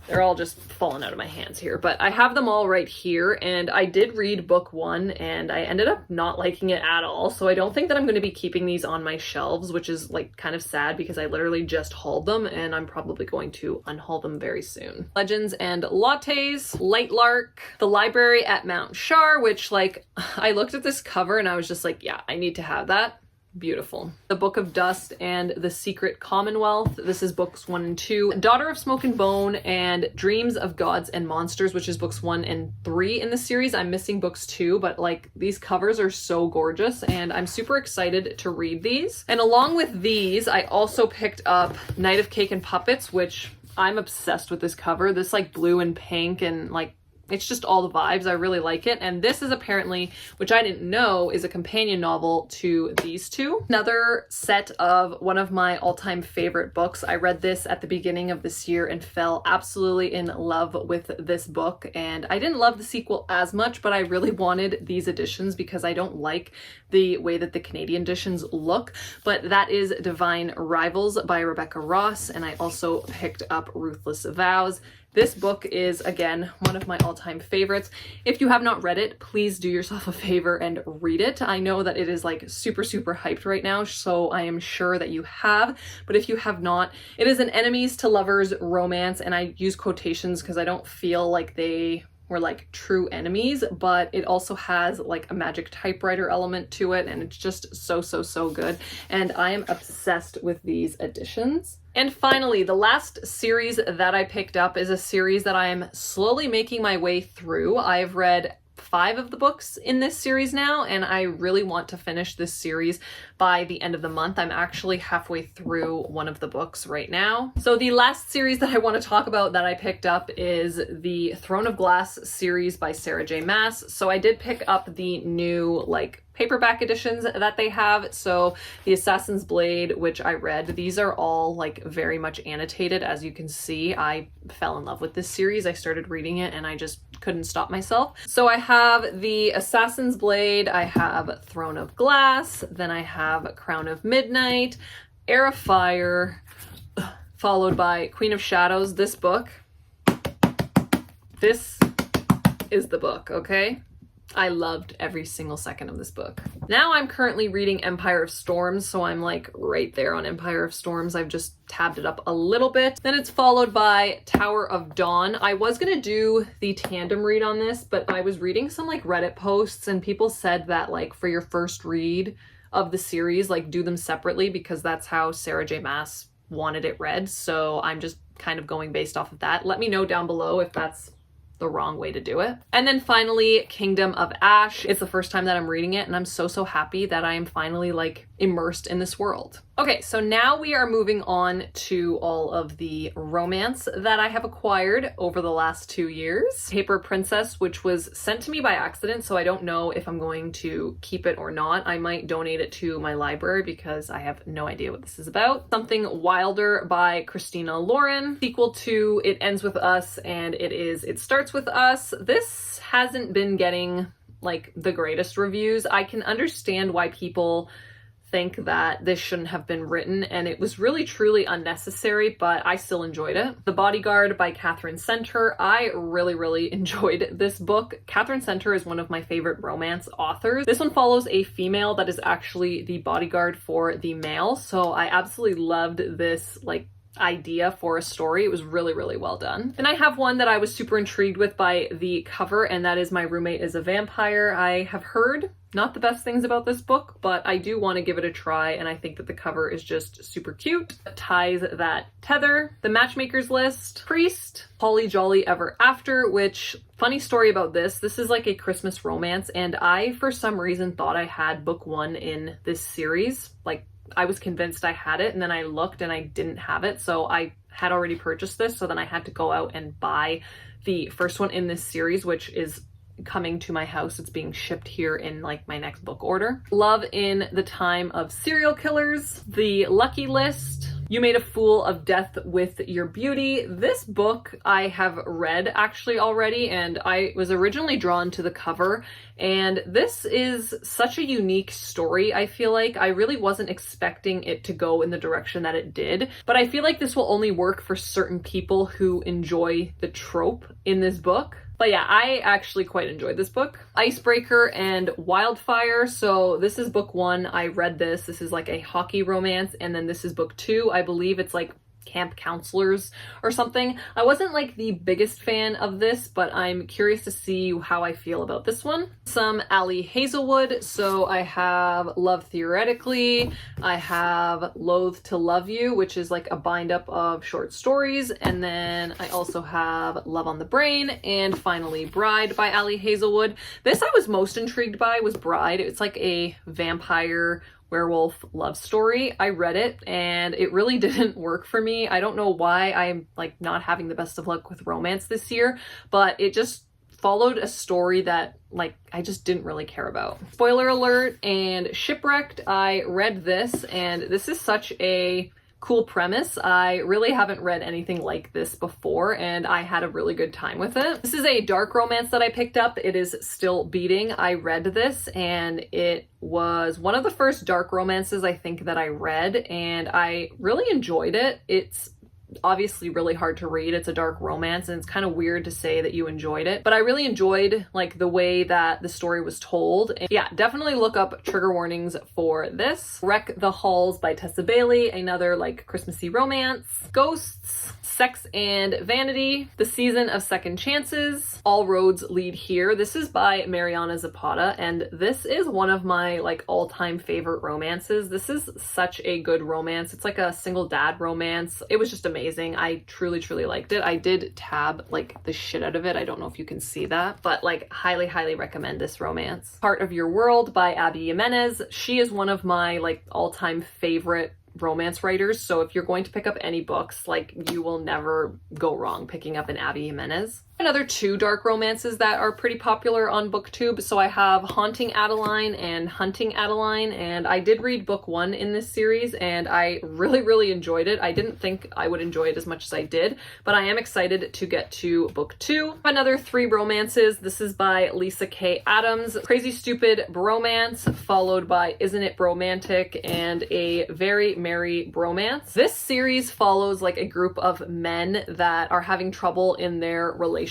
They're all just falling out of my hands here, but I have them all right here, and I did read book 1 and I ended up not liking it at all, so I don't think that I'm going to be keeping these on my shelves, which is like kind of sad because I literally just hauled them and I'm probably going to unhaul them very soon. Legends and Lattes, Lightlark, The Library at Mount Shar, which like I looked at this cover and I was just like, yeah, I need to have that. Beautiful. The Book of Dust and the Secret Commonwealth. This is books 1 and 2. Daughter of Smoke and Bone and Dreams of Gods and Monsters, which is books 1 and 3 in the series. I'm missing books 2, but like these covers are so gorgeous and I'm super excited to read these. And along with these, I also picked up Night of Cake and Puppets, which I'm obsessed with this cover. This like blue and pink and like it's just all the vibes. I really like it. And this is apparently, which I didn't know, is a companion novel to these two. Another set of one of my all-time favorite books. I read this at the beginning of this year and fell absolutely in love with this book. And I didn't love the sequel as much, but I really wanted these editions because I don't like the way that the Canadian editions look. But that is Divine Rivals by Rebecca Ross. And I also picked up Ruthless Vows. This book is, again, one of my all-time favorites. If you have not read it, please do yourself a favor and read it. I know that it is like super, super hyped right now, so I am sure that you have, but if you have not, it is an enemies to lovers romance, and I use quotations because I don't feel like they were like true enemies, but it also has like a magic typewriter element to it, and it's just so, so, so good. And I am obsessed with these editions. And finally, the last series that I picked up is a series that I am slowly making my way through. I've read 5 of the books in this series now, and I really want to finish this series by the end of the month. I'm actually halfway through one of the books right now. So the last series that I want to talk about that I picked up is the Throne of Glass series by Sarah J. Maas. So I did pick up the new like paperback editions that they have. So the Assassin's Blade, which I read, these are all like very much annotated. As you can see, I fell in love with this series. I started reading it and I just couldn't stop myself. So I have the Assassin's Blade, I have Throne of Glass, then I have Crown of Midnight, Heir of Fire, followed by Queen of Shadows. This book, this is the book, okay? I loved every single second of this book. Now I'm currently reading Empire of Storms, so I'm like right there on Empire of Storms. I've just tabbed it up a little bit. Then it's followed by Tower of Dawn. I was gonna do the tandem read on this, but I was reading some like Reddit posts and people said that like for your first read of the series, like do them separately because that's how Sarah J. Maas wanted it read. So I'm just kind of going based off of that. Let me know down below if that's the wrong way to do it. And then finally, Kingdom of Ash. It's the first time that I'm reading it and I'm so, so happy that I am finally like immersed in this world. Okay, so now we are moving on to all of the romance that I have acquired over the last 2 years. Paper Princess, which was sent to me by accident, so I don't know if I'm going to keep it or not. I might donate it to my library because I have no idea what this is about. Something Wilder by Christina Lauren. Sequel to It Ends With Us, and It Starts With Us. This hasn't been getting like the greatest reviews. I can understand why people think that this shouldn't have been written, and it was really truly unnecessary, but I still enjoyed it. The Bodyguard by Catherine Center. I really enjoyed this book. Catherine Center is one of my favorite romance authors. This one follows a female that is actually the bodyguard for the male, so I absolutely loved this like idea for a story. It was really well done. And I have one that I was super intrigued with by the cover, and that is My Roommate is a Vampire. I have heard not the best things about this book, but I do want to give it a try, and I think that the cover is just super cute. Ties That Tether, The Matchmaker's List, Priest, Holly Jolly Ever After, which, funny story about this is like a Christmas romance, and I for some reason thought I had book 1 in this series. Like I was convinced I had it, and then I looked and I didn't have it, so I had already purchased this, so then I had to go out and buy the first one in this series, which is coming to my house. It's being shipped here in like my next book order. Love in the Time of Serial Killers, The Lucky List, You Made a Fool of Death with Your Beauty. This book I have read actually already, and I was originally drawn to the cover, and this is such a unique story. I feel like I really wasn't expecting it to go in the direction that it did, but I feel like this will only work for certain people who enjoy the trope in this book. But yeah, I actually quite enjoyed this book. Icebreaker and Wildfire. So this is book 1. I read this. This is like a hockey romance. And then this is book 2. I believe it's like camp counselors or something. I wasn't like the biggest fan of this, but I'm curious to see how I feel about this one. Some Ali Hazelwood. So I have Love Theoretically. I have Loathe to Love You, which is like a bind up of short stories. And then I also have Love on the Brain, and finally Bride by Ali Hazelwood. This I was most intrigued by was Bride. It's like a vampire werewolf love story. I read it and it really didn't work for me. I don't know why I'm like not having the best of luck with romance this year, but it just followed a story that like I just didn't really care about. Spoiler alert, and Shipwrecked. I read this, and this is such a cool premise. I really haven't read anything like this before, and I had a really good time with it. This is a dark romance that I picked up. It is Still Beating. I read this, and it was one of the first dark romances I think that I read, and I really enjoyed it. It's obviously really hard to read. It's a dark romance, and it's kind of weird to say that you enjoyed it, but I really enjoyed like the way that the story was told. And yeah, definitely look up trigger warnings for this. Wreck the Halls by Tessa Bailey, another like Christmassy romance. Ghosts, Sex and Vanity, The Season of Second Chances, All Roads Lead Here. This is by Mariana Zapata, and this is one of my like all-time favorite romances. This is such a good romance. It's like a single dad romance. It was just amazing. I truly, truly liked it. I did tab like the shit out of it. I don't know if you can see that, but like highly, highly recommend this romance. Part of Your World by Abby Jimenez. She is one of my like all-time favorite romance writers, so if you're going to pick up any books, like you will never go wrong picking up an Abby Jimenez. Another two dark romances that are pretty popular on booktube. So I have Haunting Adeline and Hunting Adeline, and I did read book 1 in this series and I really, really enjoyed it. I didn't think I would enjoy it as much as I did, but I am excited to get to book 2. Another 3 romances. This is by Lisa K. Adams. Crazy Stupid Bromance, followed by Isn't It Bromantic, and A Very Merry Bromance. This series follows like a group of men that are having trouble in their relationships,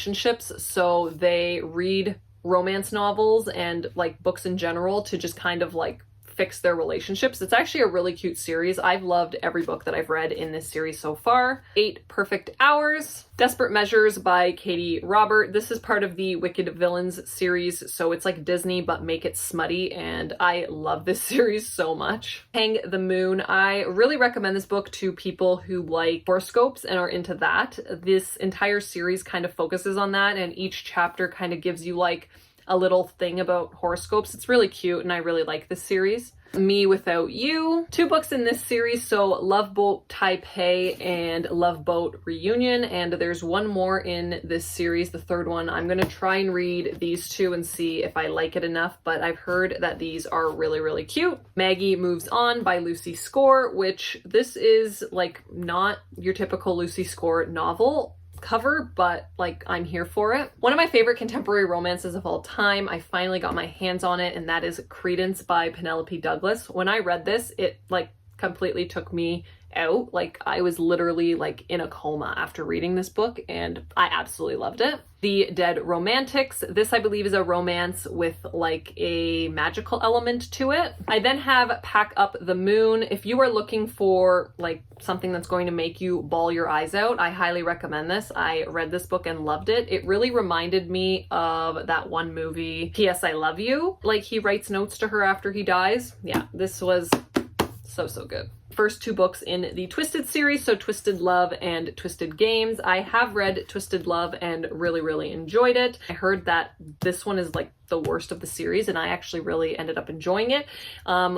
so they read romance novels and like books in general to just kind of like fix their relationships. It's actually a really cute series. I've loved every book that I've read in this series so far. 8 Perfect Hours, Desperate Measures by Katie Robert. This is part of the Wicked Villains series, so it's like Disney but make it smutty, and I love this series so much. Hang the Moon. I really recommend this book to people who like horoscopes and are into that. This entire series kind of focuses on that, and each chapter kind of gives you like a little thing about horoscopes. It's really cute and I really like this series. Me Without You. 2 books in this series, so Love Boat Taipei and Love Boat Reunion, and there's one more in this series, the 3rd one. I'm gonna try and read these 2 and see if I like it enough, but I've heard that these are really, really cute. Maggie Moves On by Lucy Score, which this is like not your typical Lucy Score novel cover, but like I'm here for it. One of my favorite contemporary romances of all time. I finally got my hands on it, and that is Credence by Penelope Douglas. When I read this, it like completely took me out. Like I was literally like in a coma after reading this book, and I absolutely loved it. The Dead Romantics. This I believe is a romance with like a magical element to it. I then have Pack Up the Moon. If you are looking for like something that's going to make you bawl your eyes out, I highly recommend this. I read this book and loved it. It really reminded me of that one movie, P.S. I Love You. Like he writes notes to her after he dies. Yeah, this was so good. First 2 books in the Twisted series, so Twisted Love and Twisted Games. I have read Twisted Love and really, really enjoyed it. I heard that this one is like the worst of the series, and I actually really ended up enjoying it.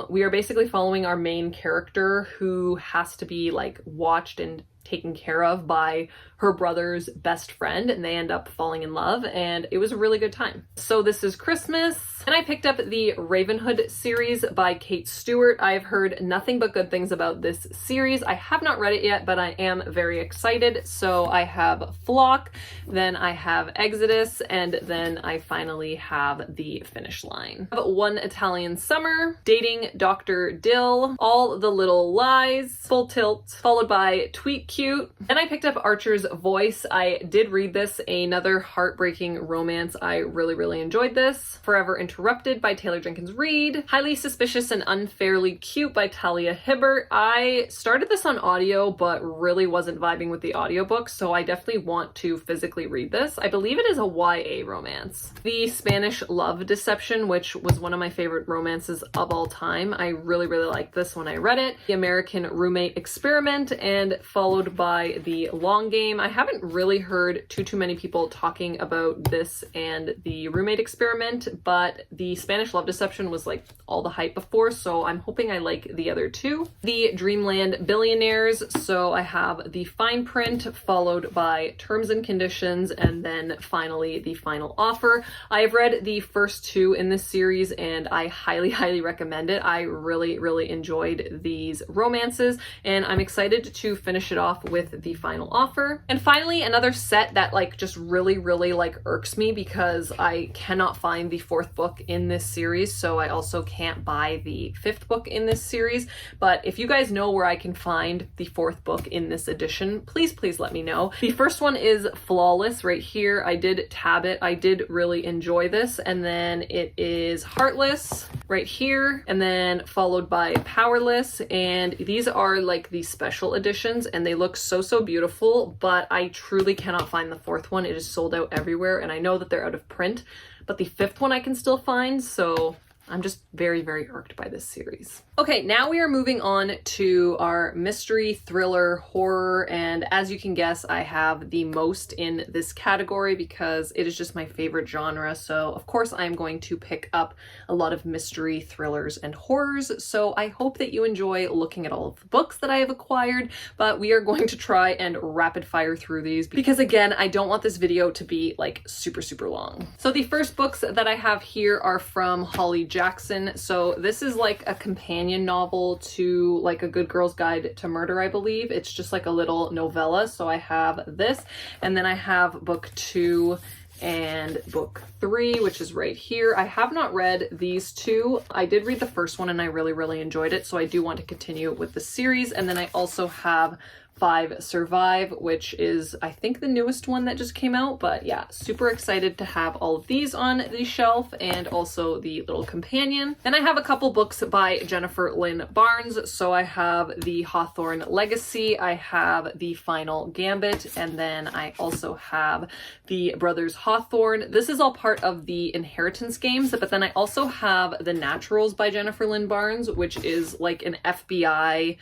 We are basically following our main character who has to be like watched and taken care of by her brother's best friend, and they end up falling in love, and it was a really good time. So This Is Christmas. And I picked up the Ravenhood series by Kate Stewart. I've heard nothing but good things about this series. I have not read it yet, but I am very excited. So I have Flock, then I have Exodus, and then I finally have The Finish Line. I have One Italian Summer, Dating Dr. Dill, All the Little Lies, Full Tilt, followed by Tweet Cute. Then I picked up Archer's Voice. I did read this, another heartbreaking romance. I really, really enjoyed this. Forever Interrupted by Taylor Jenkins Reid. Highly Suspicious and Unfairly Cute by Talia Hibbert. I started this on audio, but really wasn't vibing with the audiobook, so I definitely want to physically read this. I believe it is a YA romance. The Spanish Love Deception, which was one of my favorite romances of all time. I really, really liked this when I read it. The American Roommate Experiment, and followed by The Long Game. I haven't really heard too many people talking about this and The Roommate Experiment, but the Spanish Love Deception was like all the hype before, so I'm hoping I like the other 2. The Dreamland Billionaires. So I have The Fine Print, followed by Terms and Conditions, and then finally The Final Offer. I have read the first 2 in this series, and I highly, highly recommend it. I really, really enjoyed these romances, and I'm excited to finish it off with The Final Offer. And finally, another set that like just really, really like irks me because I cannot find the 4th book book in this series, so I also can't buy the 5th book in this series. But if you guys know where I can find the 4th book in this edition, please let me know. The first one is Flawless right here. I did tab it. I did really enjoy this. And then it is Heartless right here, and then followed by Powerless. And these are like the special editions, and they look so beautiful, but I truly cannot find the 4th one. It is sold out everywhere, and I know that they're out of print, but the 5th one I can still find, so I'm just very irked by this series. Okay, now we are moving on to our mystery, thriller, horror, and as you can guess, I have the most in this category because it is just my favorite genre. So of course I'm going to pick up a lot of mystery, thrillers, and horrors. So I hope that you enjoy looking at all of the books that I have acquired, but we are going to try and rapid fire through these because again, I don't want this video to be like super long. So the first books that I have here are from Holly Jackson. So this is like a companion novel to like A Good Girl's Guide to Murder, I believe. It's just like a little novella. So I have this, and then I have book 2 and book 3, which is right here. I have not read these two. I did read the first one and I really enjoyed it, so I do want to continue with the series. And then I also have 5 Survive, which is I think the newest one that just came out, but yeah, super excited to have all of these on the shelf and also the little companion. Then I have a couple books by Jennifer Lynn Barnes. So I have the Hawthorne Legacy, I have the Final Gambit, and then I also have the Brothers Hawthorne. This is all part of the Inheritance games, but then I also have The Naturals by Jennifer Lynn Barnes, which is like an FBI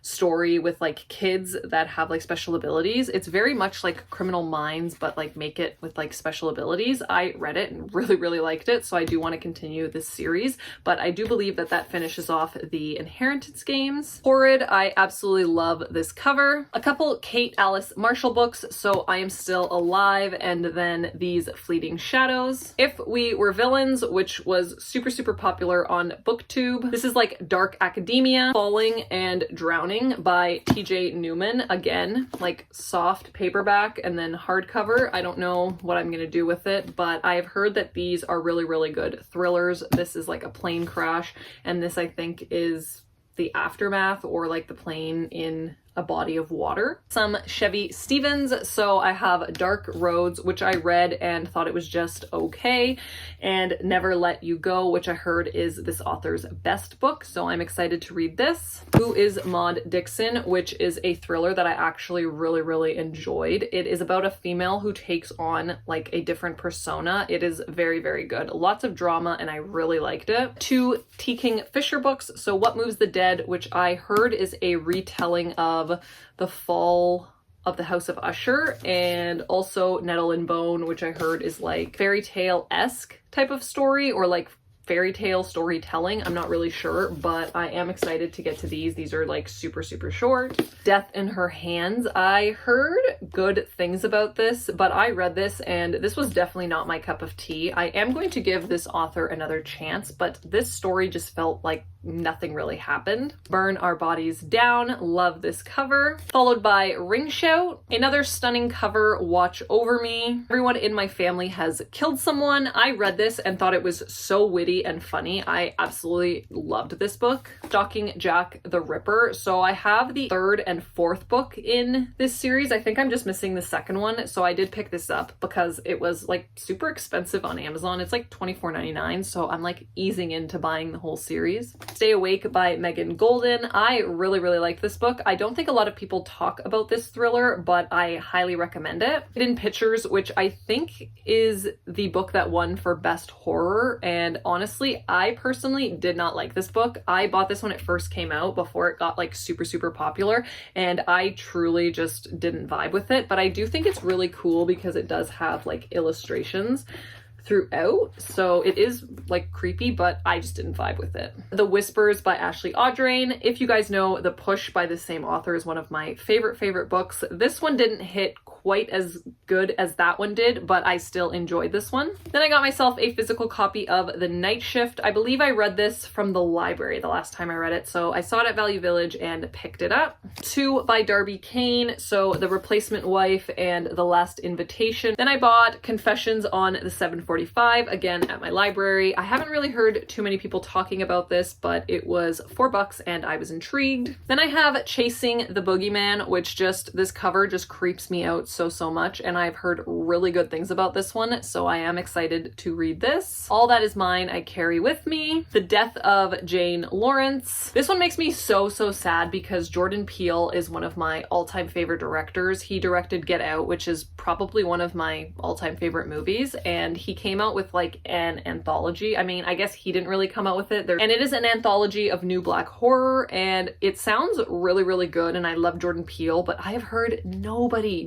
story with like kids that have like special abilities. It's very much like Criminal Minds, but like make it with like special abilities. I read it and really liked it, so I do want to continue this series, but I do believe that that finishes off the Inheritance games. Horrid, I absolutely love this cover. A couple Kate Alice Marshall books, So I Am Still Alive, and then these Fleeting Shadows. If We Were Villains, which was super popular on BookTube. This is like dark academia. Falling and Drowning by TJ Newman. Again, like soft paperback and then hardcover. I don't know what I'm gonna do with it, but I've heard that these are really good thrillers. This is like a plane crash, and this I think is the aftermath or like the plane in a body of water. Some Chevy Stevens. So I have Dark Roads, which I read and thought it was just okay, and Never Let You Go, which I heard is this author's best book, so I'm excited to read this. Who is Maud Dixon, which is a thriller that I actually really enjoyed. It is about a female who takes on like a different persona. It is very good. Lots of drama, and I really liked it. 2 T. King Fisher books. So What Moves the Dead, which I heard is a retelling of the fall of the House of Usher, and also Nettle and Bone, which I heard is like fairy tale-esque type of story, or like fairy tale storytelling. I'm not really sure, but I am excited to get to these. These are like super short. Death in Her Hands. I heard good things about this, but I read this and this was definitely not my cup of tea. I am going to give this author another chance, but this story just felt like nothing really happened. Burn Our Bodies Down. Love this cover. Followed by Ring Shout. Another stunning cover, Watch Over Me. Everyone in my family has killed someone. I read this and thought it was so witty and funny. I absolutely loved this book. Stalking Jack the Ripper. So I have the 3rd and 4th book in this series. I think I'm just missing the 2nd one. So I did pick this up because it was like super expensive on Amazon. It's like $24.99. So I'm like easing into buying the whole series. Stay Awake by Megan Golden. I really like this book. I don't think a lot of people talk about this thriller, but I highly recommend it. Hidden Pictures, which I think is the book that won for best horror, and honestly, I personally did not like this book. I bought this when it first came out before it got like super popular, and I truly just didn't vibe with it, but I do think it's really cool because it does have like illustrations throughout, so it is like creepy, but I just didn't vibe with it. The Whispers by Ashley Audrain. If you guys know, The Push by the same author is one of my favorite books. This one didn't hit quite as good as that one did, but I still enjoyed this one. Then I got myself a physical copy of The Night Shift. I believe I read this from the library the last time I read it, so I saw it at Value Village and picked it up. 2 by Darby Kane, so The Replacement Wife and The Last Invitation. Then I bought Confessions on the 745, again at my library. I haven't really heard too many people talking about this, but it was $4 and I was intrigued. Then I have Chasing the Boogeyman, which this cover just creeps me out so much, and I've heard really good things about this one, so I am excited to read this. All That Is Mine I Carry With Me. The Death of Jane Lawrence. This one makes me so sad because Jordan Peele is one of my all-time favorite directors. He directed Get Out, which is probably one of my all-time favorite movies, and he came out with like an anthology. I mean, I guess he didn't really come out with it, and it is an anthology of new black horror, and it sounds really good, and I love Jordan Peele, but I have heard nobody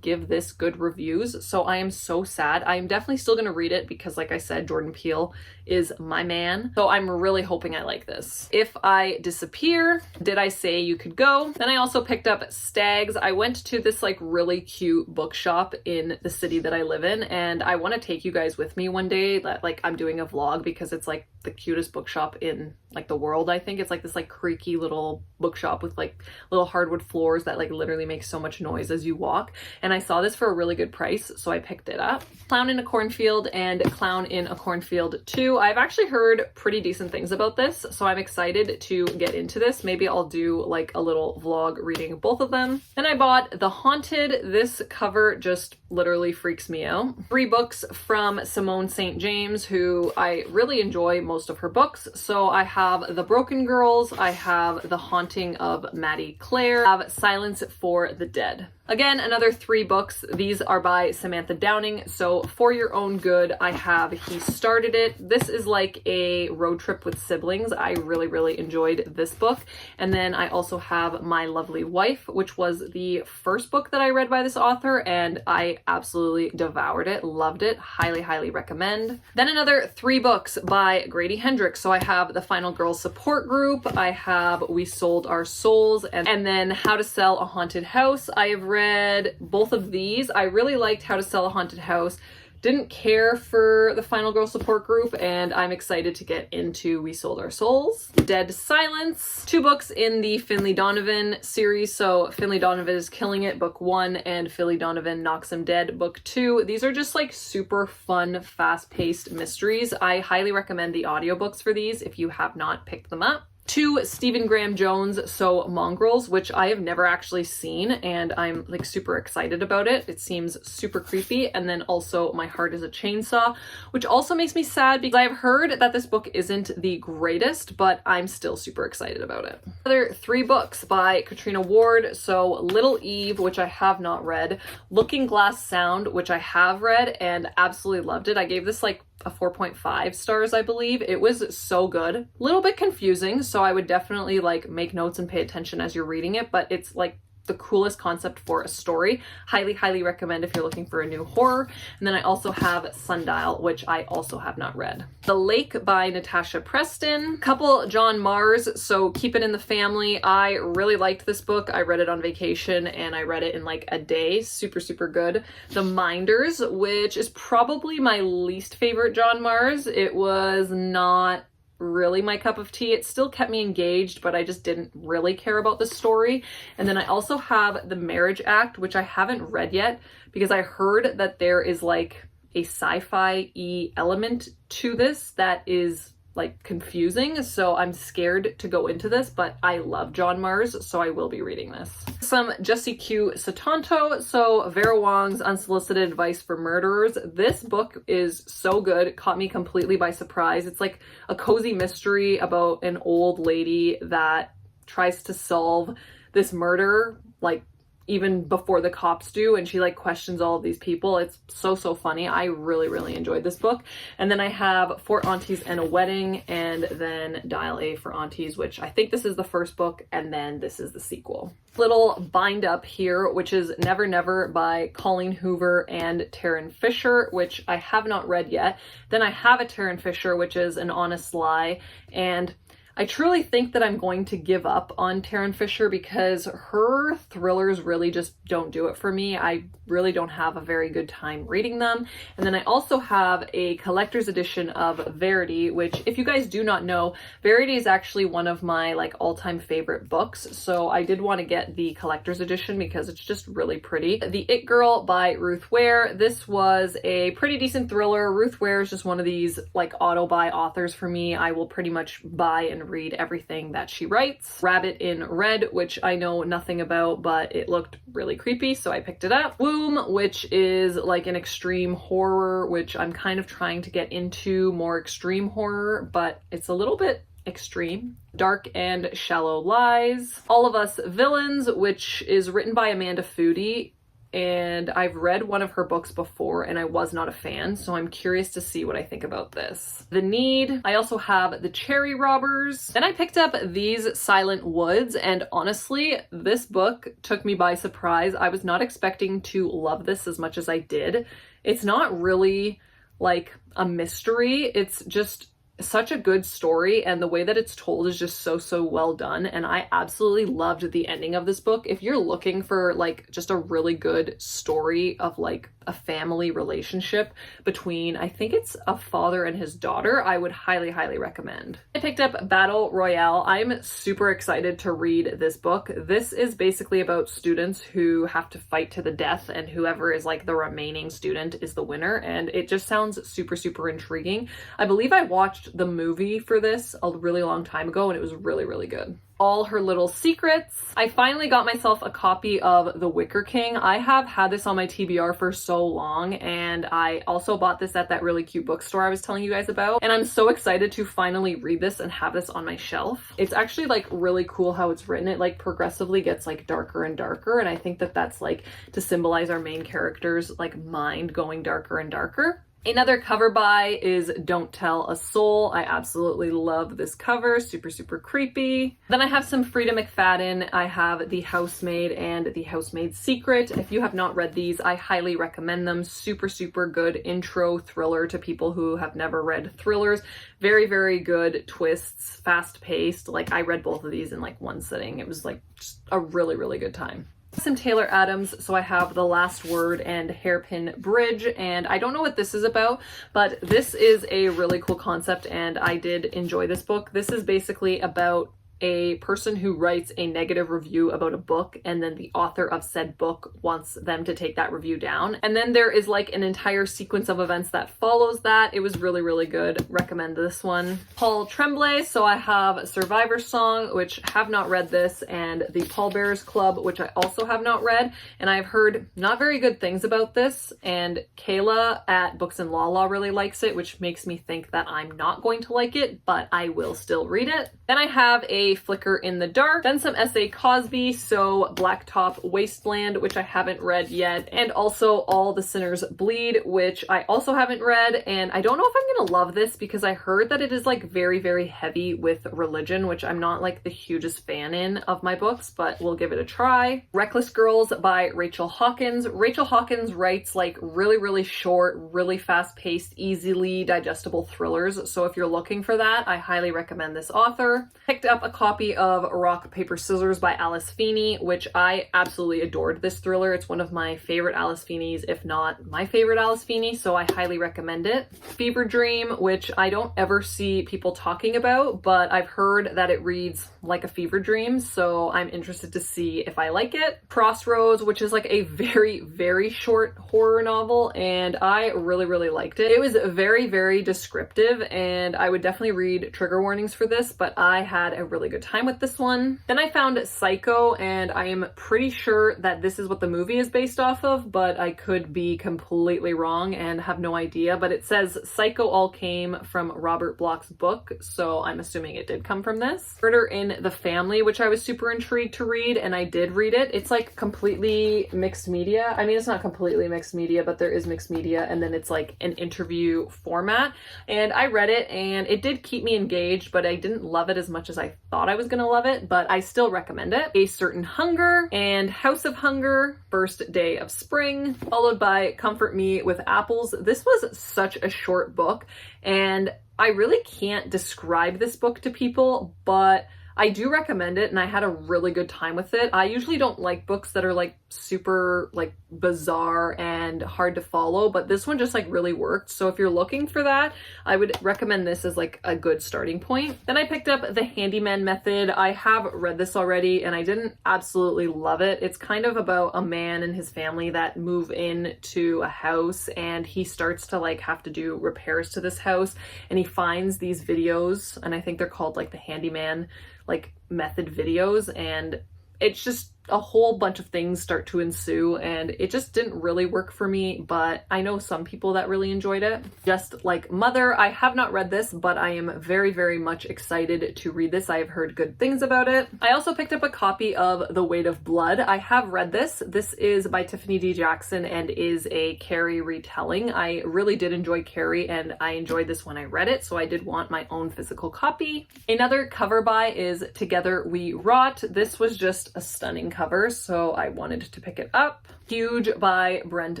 give this good reviews, so I am so sad. I am definitely still gonna read it because, like I said, Jordan Peele is my man, so I'm really hoping I like this. If I Disappear, Did I Say You Could Go? Then I also picked up Stags. I went to this like really cute bookshop in the city that I live in, and I want to take you guys with me one day, that like I'm doing a vlog, because it's like the cutest bookshop in like the world. I think it's like this like creaky little bookshop with like little hardwood floors that like literally make so much noise as you walk, and I saw this for a really good price, so I picked it up. Clown in a Cornfield and Clown in a Cornfield 2. I've actually heard pretty decent things about this, so I'm excited to get into this. Maybe I'll do like a little vlog reading both of them. Then I bought The Haunted. This cover just literally freaks me out. 3 books from Simone St. James, who I really enjoy most of her books. So I have The Broken Girls, I have The Haunting of Maddie Clare, I have Silence for the Dead. Again, another 3 books. These are by Samantha Downing. So For Your Own Good, I have He Started It. This is like a road trip with siblings. I really enjoyed this book. And then I also have My Lovely Wife, which was the first book that I read by this author, and I absolutely devoured it, loved it, highly recommend. Then another 3 books by Grady Hendrix. So I have The Final Girls Support Group, I have We Sold Our Souls, and then How to Sell a Haunted House. I have read both of these. I really liked How to Sell a Haunted House. Didn't care for The Final Girl Support Group, and I'm excited to get into We Sold Our Souls. Dead Silence. 2 books in the Finley Donovan series. So Finley Donovan is Killing It, book 1, and Finley Donovan Knocks Him Dead, book 2. These are just like super fun, fast-paced mysteries. I highly recommend the audiobooks for these if you have not picked them up. 2 Stephen Graham Jones, so Mongrels, which I have never actually seen, and I'm like super excited about it. It seems super creepy. And then also My Heart is a Chainsaw, which also makes me sad because I've heard that this book isn't the greatest, but I'm still super excited about it. Other 3 books by Katrina Ward, so Little Eve, which I have not read, Looking Glass Sound, which I have read and absolutely loved it. I gave this like a 4.5 stars, I believe. It was so good. A little bit confusing, so I would definitely like make notes and pay attention as you're reading it, but it's like the coolest concept for a story. Highly recommend if you're looking for a new horror. And then I also have Sundial, which I also have not read. The Lake by Natasha Preston. Couple John Mars, so Keep It in the Family. I really liked this book. I read it on vacation and I read it in like a day. Super good. The Minders, which is probably my least favorite John Mars. It was not really my cup of tea. It still kept me engaged, but I just didn't really care about the story. And then I also have The Marriage Act, which I haven't read yet because I heard that there is like a sci-fi-y element to this that is like confusing, so I'm scared to go into this, but I love John Mars, so I will be reading this. Some Jessie Q Satanto, so Vera Wong's Unsolicited Advice for Murderers. This book is so good. It caught me completely by surprise. It's like a cozy mystery about an old lady that tries to solve this murder, like even before the cops do, and she like questions all of these people. It's so funny. I really enjoyed this book. And then I have For Aunties and a Wedding, and then Dial A for Aunties, which I think this is the first book, and then this is the sequel. Little bind up here, which is Never Never by Colleen Hoover and Taryn Fisher, which I have not read yet. Then I have a Taryn Fisher, which is An Honest Lie, and I truly think that I'm going to give up on Taryn Fisher because her thrillers really just don't do it for me. I really don't have a very good time reading them. And then I also have a collector's edition of Verity, which, if you guys do not know, Verity is actually one of my like all-time favorite books. So I did want to get the collector's edition because it's just really pretty. The It Girl by Ruth Ware. This was a pretty decent thriller. Ruth Ware is just one of these like auto-buy authors for me. I will pretty much buy and read everything that she writes. Rabbit in Red, which I know nothing about, but it looked really creepy, so I picked it up. Womb, which is like an extreme horror, which I'm kind of trying to get into more extreme horror, but it's a little bit extreme. Dark and Shallow Lies. All of Us Villains, which is written by Amanda Foody, and I've read one of her books before and I was not a fan, so I'm curious to see what I think about this. The Need. I also have The Cherry Robbers. Then I picked up These Silent Woods, and honestly, this book took me by surprise. I was not expecting to love this as much as I did. It's not really like a mystery. It's just such a good story, and the way that it's told is just so well done, and I absolutely loved the ending of this book. If you're looking for like just a really good story of like a family relationship between, I think it's a father and his daughter, I would highly recommend. I picked up Battle Royale. I'm super excited to read this book. This is basically about students who have to fight to the death, and whoever is like the remaining student is the winner, and it just sounds super intriguing. I believe I watched the movie for this a really long time ago and it was really good. All Her Little Secrets. I finally got myself a copy of The Wicker King. I have had this on my TBR for so long, and I also bought this at that really cute bookstore I was telling you guys about, and I'm so excited to finally read this and have this on my shelf. It's actually like really cool how it's written. It like progressively gets like darker and darker, and I think that that's like to symbolize our main character's like mind going darker and darker. Another cover buy is Don't Tell a Soul. I absolutely love this cover, super creepy. Then I have some Frida McFadden. I have The Housemaid and The Housemaid's Secret. If you have not read these, I highly recommend them. Super good intro thriller to people who have never read thrillers. Very good twists, fast paced. Like I read both of these in like one sitting. It was like just a really good time. Some Taylor Adams, so I have The Last Word and Hairpin Bridge, and I don't know what this is about, but this is a really cool concept and I did enjoy this book. This is basically about a person who writes a negative review about a book, and then the author of said book wants them to take that review down. And then there is like an entire sequence of events that follows that. It was really good. Recommend this one. Paul Tremblay. So I have Survivor Song, which have not read this, and The Pallbearers Club, which I also have not read. And I've heard not very good things about this. And Kayla at Books and Lala really likes it, which makes me think that I'm not going to like it, but I will still read it. Then I have a Flicker in the Dark, then some S.A. Cosby, so Blacktop Wasteland, which I haven't read yet, and also All the Sinners Bleed, which I also haven't read, and I don't know if I'm gonna love this because I heard that it is like very heavy with religion, which I'm not like the hugest fan in of my books, but we'll give it a try. Reckless Girls by Rachel Hawkins. Rachel Hawkins writes like really short, really fast-paced, easily digestible thrillers, so if you're looking for that, I highly recommend this author. Picked up a copy of Rock, Paper, Scissors by Alice Feeney, which I absolutely adored this thriller. It's one of my favorite Alice Feeney's, if not my favorite Alice Feeney, so I highly recommend it. Fever Dream, which I don't ever see people talking about, but I've heard that it reads like a fever dream, so I'm interested to see if I like it. Crossroads, which is like a very short horror novel, and I really liked it. It was very descriptive, and I would definitely read trigger warnings for this, but I had a really good time with this one. Then I found Psycho, and I am pretty sure that this is what the movie is based off of, but I could be completely wrong and have no idea, but it says Psycho all came from Robert Bloch's book, so I'm assuming it did come from this. Murder in the Family, which I was super intrigued to read, and I did read it. It's like completely mixed media. I mean, it's not completely mixed media, but there is mixed media, and then it's like an interview format, and I read it, and it did keep me engaged, but I didn't love it as much as I thought I was gonna love it, but I still recommend it. A Certain Hunger and House of Hunger, First Day of Spring, followed by Comfort Me with Apples. This was such a short book, and I really can't describe this book to people, but I do recommend it and I had a really good time with it. I usually don't like books that are like super like bizarre and hard to follow, but this one just like really worked. So if you're looking for that, I would recommend this as like a good starting point. Then I picked up The Handyman Method. I have read this already and I didn't absolutely love it. It's kind of about a man and his family that move into a house and he starts to like have to do repairs to this house, and he finds these videos, and I think they're called like the Handyman like method videos, and it's just a whole bunch of things start to ensue, and it just didn't really work for me, but I know some people that really enjoyed it. Just like Mother, I have not read this, but I am very, very much excited to read this. I have heard good things about it. I also picked up a copy of The Weight of Blood. I have read this. This is by Tiffany D. Jackson and is a Carrie retelling. I really did enjoy Carrie, and I enjoyed this when I read it, so I did want my own physical copy. Another cover buy is Together We Rot. This was just a stunning cover, so I wanted to pick it up. Huge by Brent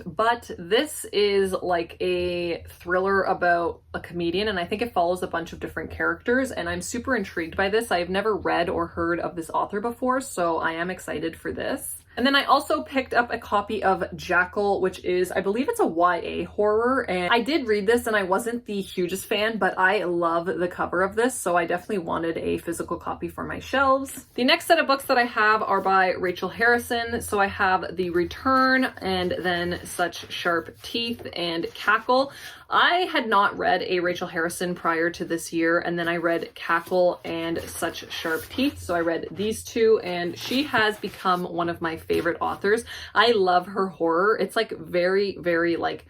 Butt. This is like a thriller about a comedian, and I think it follows a bunch of different characters, and I'm super intrigued by this. I've never read or heard of this author before, so I am excited for this. And then I also picked up a copy of Jackal, which is, I believe it's a YA horror, and I did read this and I wasn't the hugest fan, but I love the cover of this, so I definitely wanted a physical copy for my shelves. The next set of books that I have are by Rachel Harrison, so I have The Return and then Such Sharp Teeth and Cackle. I had not read a Rachel Harrison prior to this year, and then I read Cackle and Such Sharp Teeth, so I read these two, and she has become one of my favorite authors. I love her horror. It's like very, very like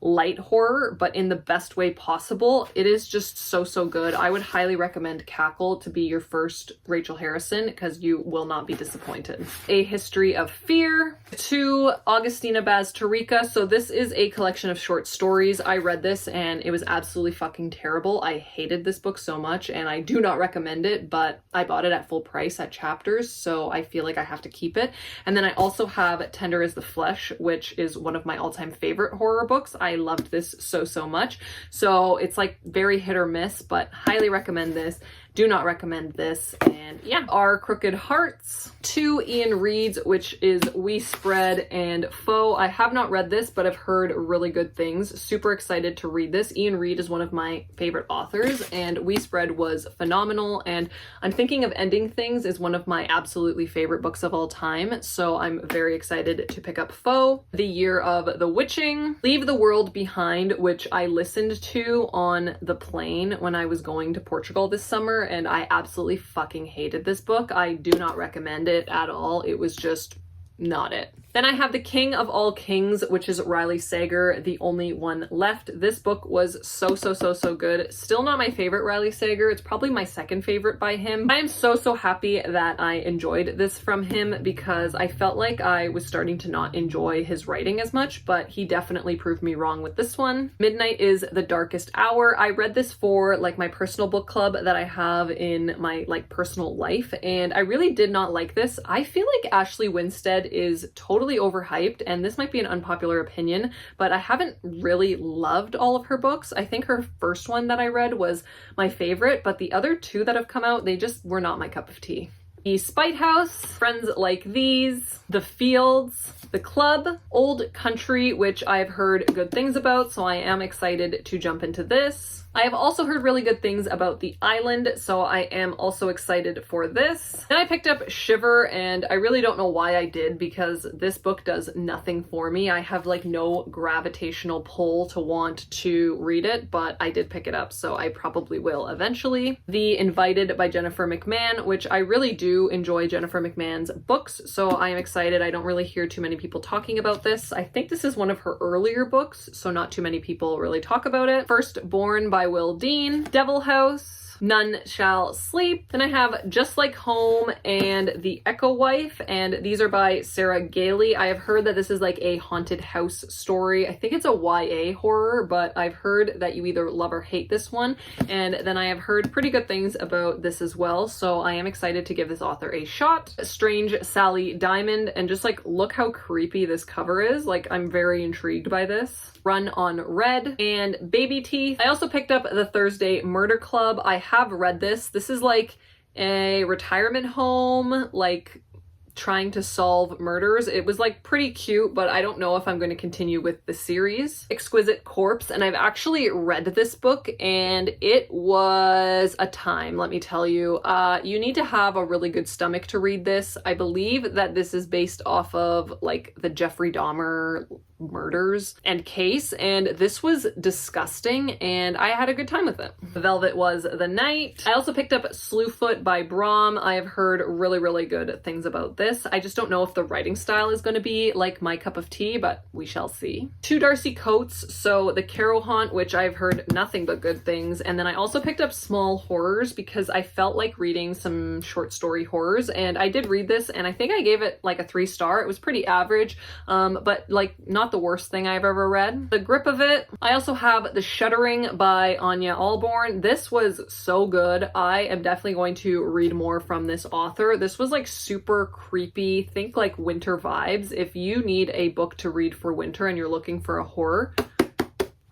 light horror, but in the best way possible. It is just so, so good. I would highly recommend Cackle to be your first Rachel Harrison, because you will not be disappointed. A History of Fear to Augustina Bazterrica. So this is a collection of short stories. I read this and it was absolutely fucking terrible. I hated this book so much and I do not recommend it, but I bought it at full price at Chapters, so I feel like I have to keep it. And then I also have Tender as the Flesh, which is one of my all-time favorite horror books. I loved this so, so much. So it's like very hit or miss, but highly recommend this. Do not recommend this. And yeah, Our Crooked Hearts to Ian Reid's, which is We Spread and Foe. I have not read this, but I've heard really good things. Super excited to read this. Ian Reid is one of my favorite authors, and We Spread was phenomenal. And I'm Thinking of Ending Things is one of my absolutely favorite books of all time. So I'm very excited to pick up Foe. The Year of the Witching. Leave the World Behind, which I listened to on the plane when I was going to Portugal this summer, and I absolutely fucking hated this book. I do not recommend it at all. It was just not it. Then I have The King of All Kings, which is Riley Sager, The Only One Left. This book was so, so, so, so good. Still not my favorite Riley Sager. It's probably my second favorite by him. I am so, so happy that I enjoyed this from him, because I felt like I was starting to not enjoy his writing as much, but he definitely proved me wrong with this one. Midnight is the Darkest Hour. I read this for like my personal book club that I have in my like personal life, and I really did not like this. I feel like Ashley Winstead is totally overhyped, and this might be an unpopular opinion, but I haven't really loved all of her books. I think her first one that I read was my favorite, but the other two that have come out, they just were not my cup of tea. The Spite House, Friends Like These, The Fields, The Club, Old Country, which I've heard good things about, so I am excited to jump into this. I have also heard really good things about The Island, so I am also excited for this. Then I picked up Shiver, and I really don't know why I did, because this book does nothing for me. I have like no gravitational pull to want to read it, but I did pick it up, so I probably will eventually. The Invited by Jennifer McMahon, which I really do enjoy Jennifer McMahon's books, so I am excited. I don't really hear too many people talking about this. I think this is one of her earlier books, so not too many people really talk about it. Firstborn by Will Dean, Devil House, None Shall Sleep. Then I have Just Like Home and The Echo Wife, and these are by Sarah Gailey. I have heard that this is like a haunted house story. I think it's a YA horror, but I've heard that you either love or hate this one, and then I have heard pretty good things about this as well, so I am excited to give this author a shot. Strange Sally Diamond, and just like look how creepy this cover is. Like, I'm very intrigued by this. Run on Red and Baby Teeth. I also picked up The Thursday Murder Club. I have read this. This is like a retirement home, like trying to solve murders. It was like pretty cute, but I don't know if I'm going to continue with the series. Exquisite Corpse, and I've actually read this book and it was a time, let me tell you. You need to have a really good stomach to read this. I believe that this is based off of like the Jeffrey Dahmer murders and case, and this was disgusting and I had a good time with it. Velvet Was the Night. I also picked up Slewfoot by Brahm. I have heard really good things about this. I just don't know if the writing style is going to be like my cup of tea, but we shall see. Two Darcy Coates, so The Carrow Haunt, which I've heard nothing but good things, and then I also picked up Small Horrors because I felt like reading some short story horrors, and I did read this and I think I gave it like a 3-star. It was pretty average, but like not the worst thing I've ever read. The Grip of It. I also have The Shuddering by Anya Alborn. This was so good. I am definitely going to read more from this author. This was like super creepy. Think like winter vibes. If you need a book to read for winter and you're looking for a horror,